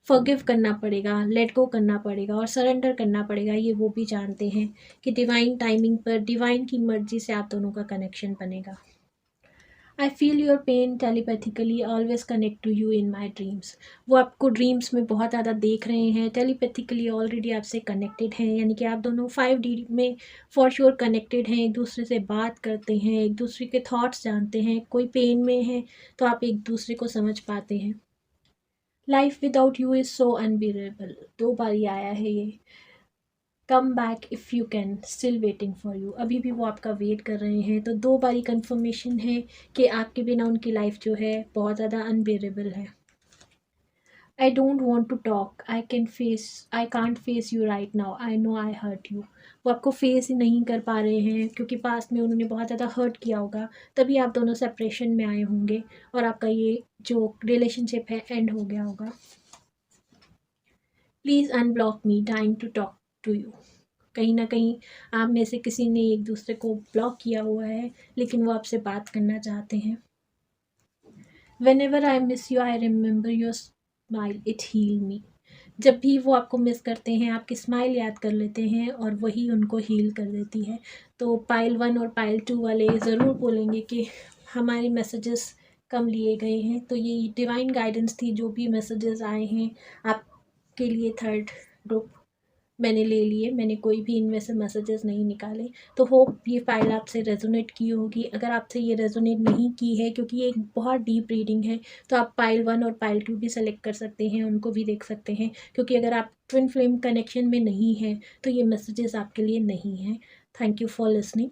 फॉरगिव करना पड़ेगा, लेट गो करना पड़ेगा और सरेंडर करना पड़ेगा। ये वो भी जानते हैं कि डिवाइन टाइमिंग पर, डिवाइन की मर्जी से आप दोनों का कनेक्शन बनेगा। I feel your pain telepathically always connect to you in my dreams. वो आपको ड्रीम्स में बहुत ज़्यादा देख रहे हैं, टेलीपैथिकली ऑलरेडी आपसे कनेक्टेड हैं, यानी कि आप दोनों 5D में फॉर श्योर कनेक्टेड हैं, एक दूसरे से बात करते हैं, एक दूसरे के थॉट्स जानते हैं। कोई पेन में है तो आप एक दूसरे को समझ पाते हैं। Life without you is so unbearable, 2 बारी आया है ये। Come back if you can, still waiting for you, अभी भी वो आपका वेट कर रहे हैं। तो 2 बारी कन्फर्मेशन है कि आपके बिना उनकी लाइफ जो है बहुत ज़्यादा अनबेरेबल है। I don't want to talk, I can't face you right now, I know I hurt you. वो आपको फेस ही नहीं कर पा रहे हैं क्योंकि पास्ट में उन्होंने बहुत ज़्यादा हर्ट किया होगा, तभी आप दोनों सेपरेशन में आए होंगे और आपका ये जो रिलेशनशिप है एंड हो गया होगा। Please unblock me, time to talk to you. कहीं ना कहीं आप में से किसी ने एक दूसरे को ब्लॉक किया हुआ है, लेकिन वो आपसे बात करना चाहते हैं। Whenever I miss you I remember your smile, it heal me. जब भी वो आपको मिस करते हैं, आपकी स्माइल याद कर लेते हैं और वही उनको हील कर देती है। तो पाइल 1 और पाइल 2 वाले ज़रूर बोलेंगे कि हमारे मैसेजेस कम लिए गए हैं। तो ये डिवाइन गाइडेंस थी, जो भी मैसेजेस आए हैं आपके लिए थर्ड ग्रुप मैंने ले लिए, मैंने कोई भी इनमें से मैसेजेस नहीं निकाले। तो होप ये फाइल आपसे रेजोनेट की होगी। अगर आपसे ये रेजोनेट नहीं की है, क्योंकि ये एक बहुत डीप रीडिंग है, तो आप पाइल 1 और पाइल 2 भी सेलेक्ट कर सकते हैं, उनको भी देख सकते हैं। क्योंकि अगर आप ट्विन फ्लेम कनेक्शन में नहीं हैं तो ये मैसेजेस आपके लिए नहीं हैं। Thank you for listening.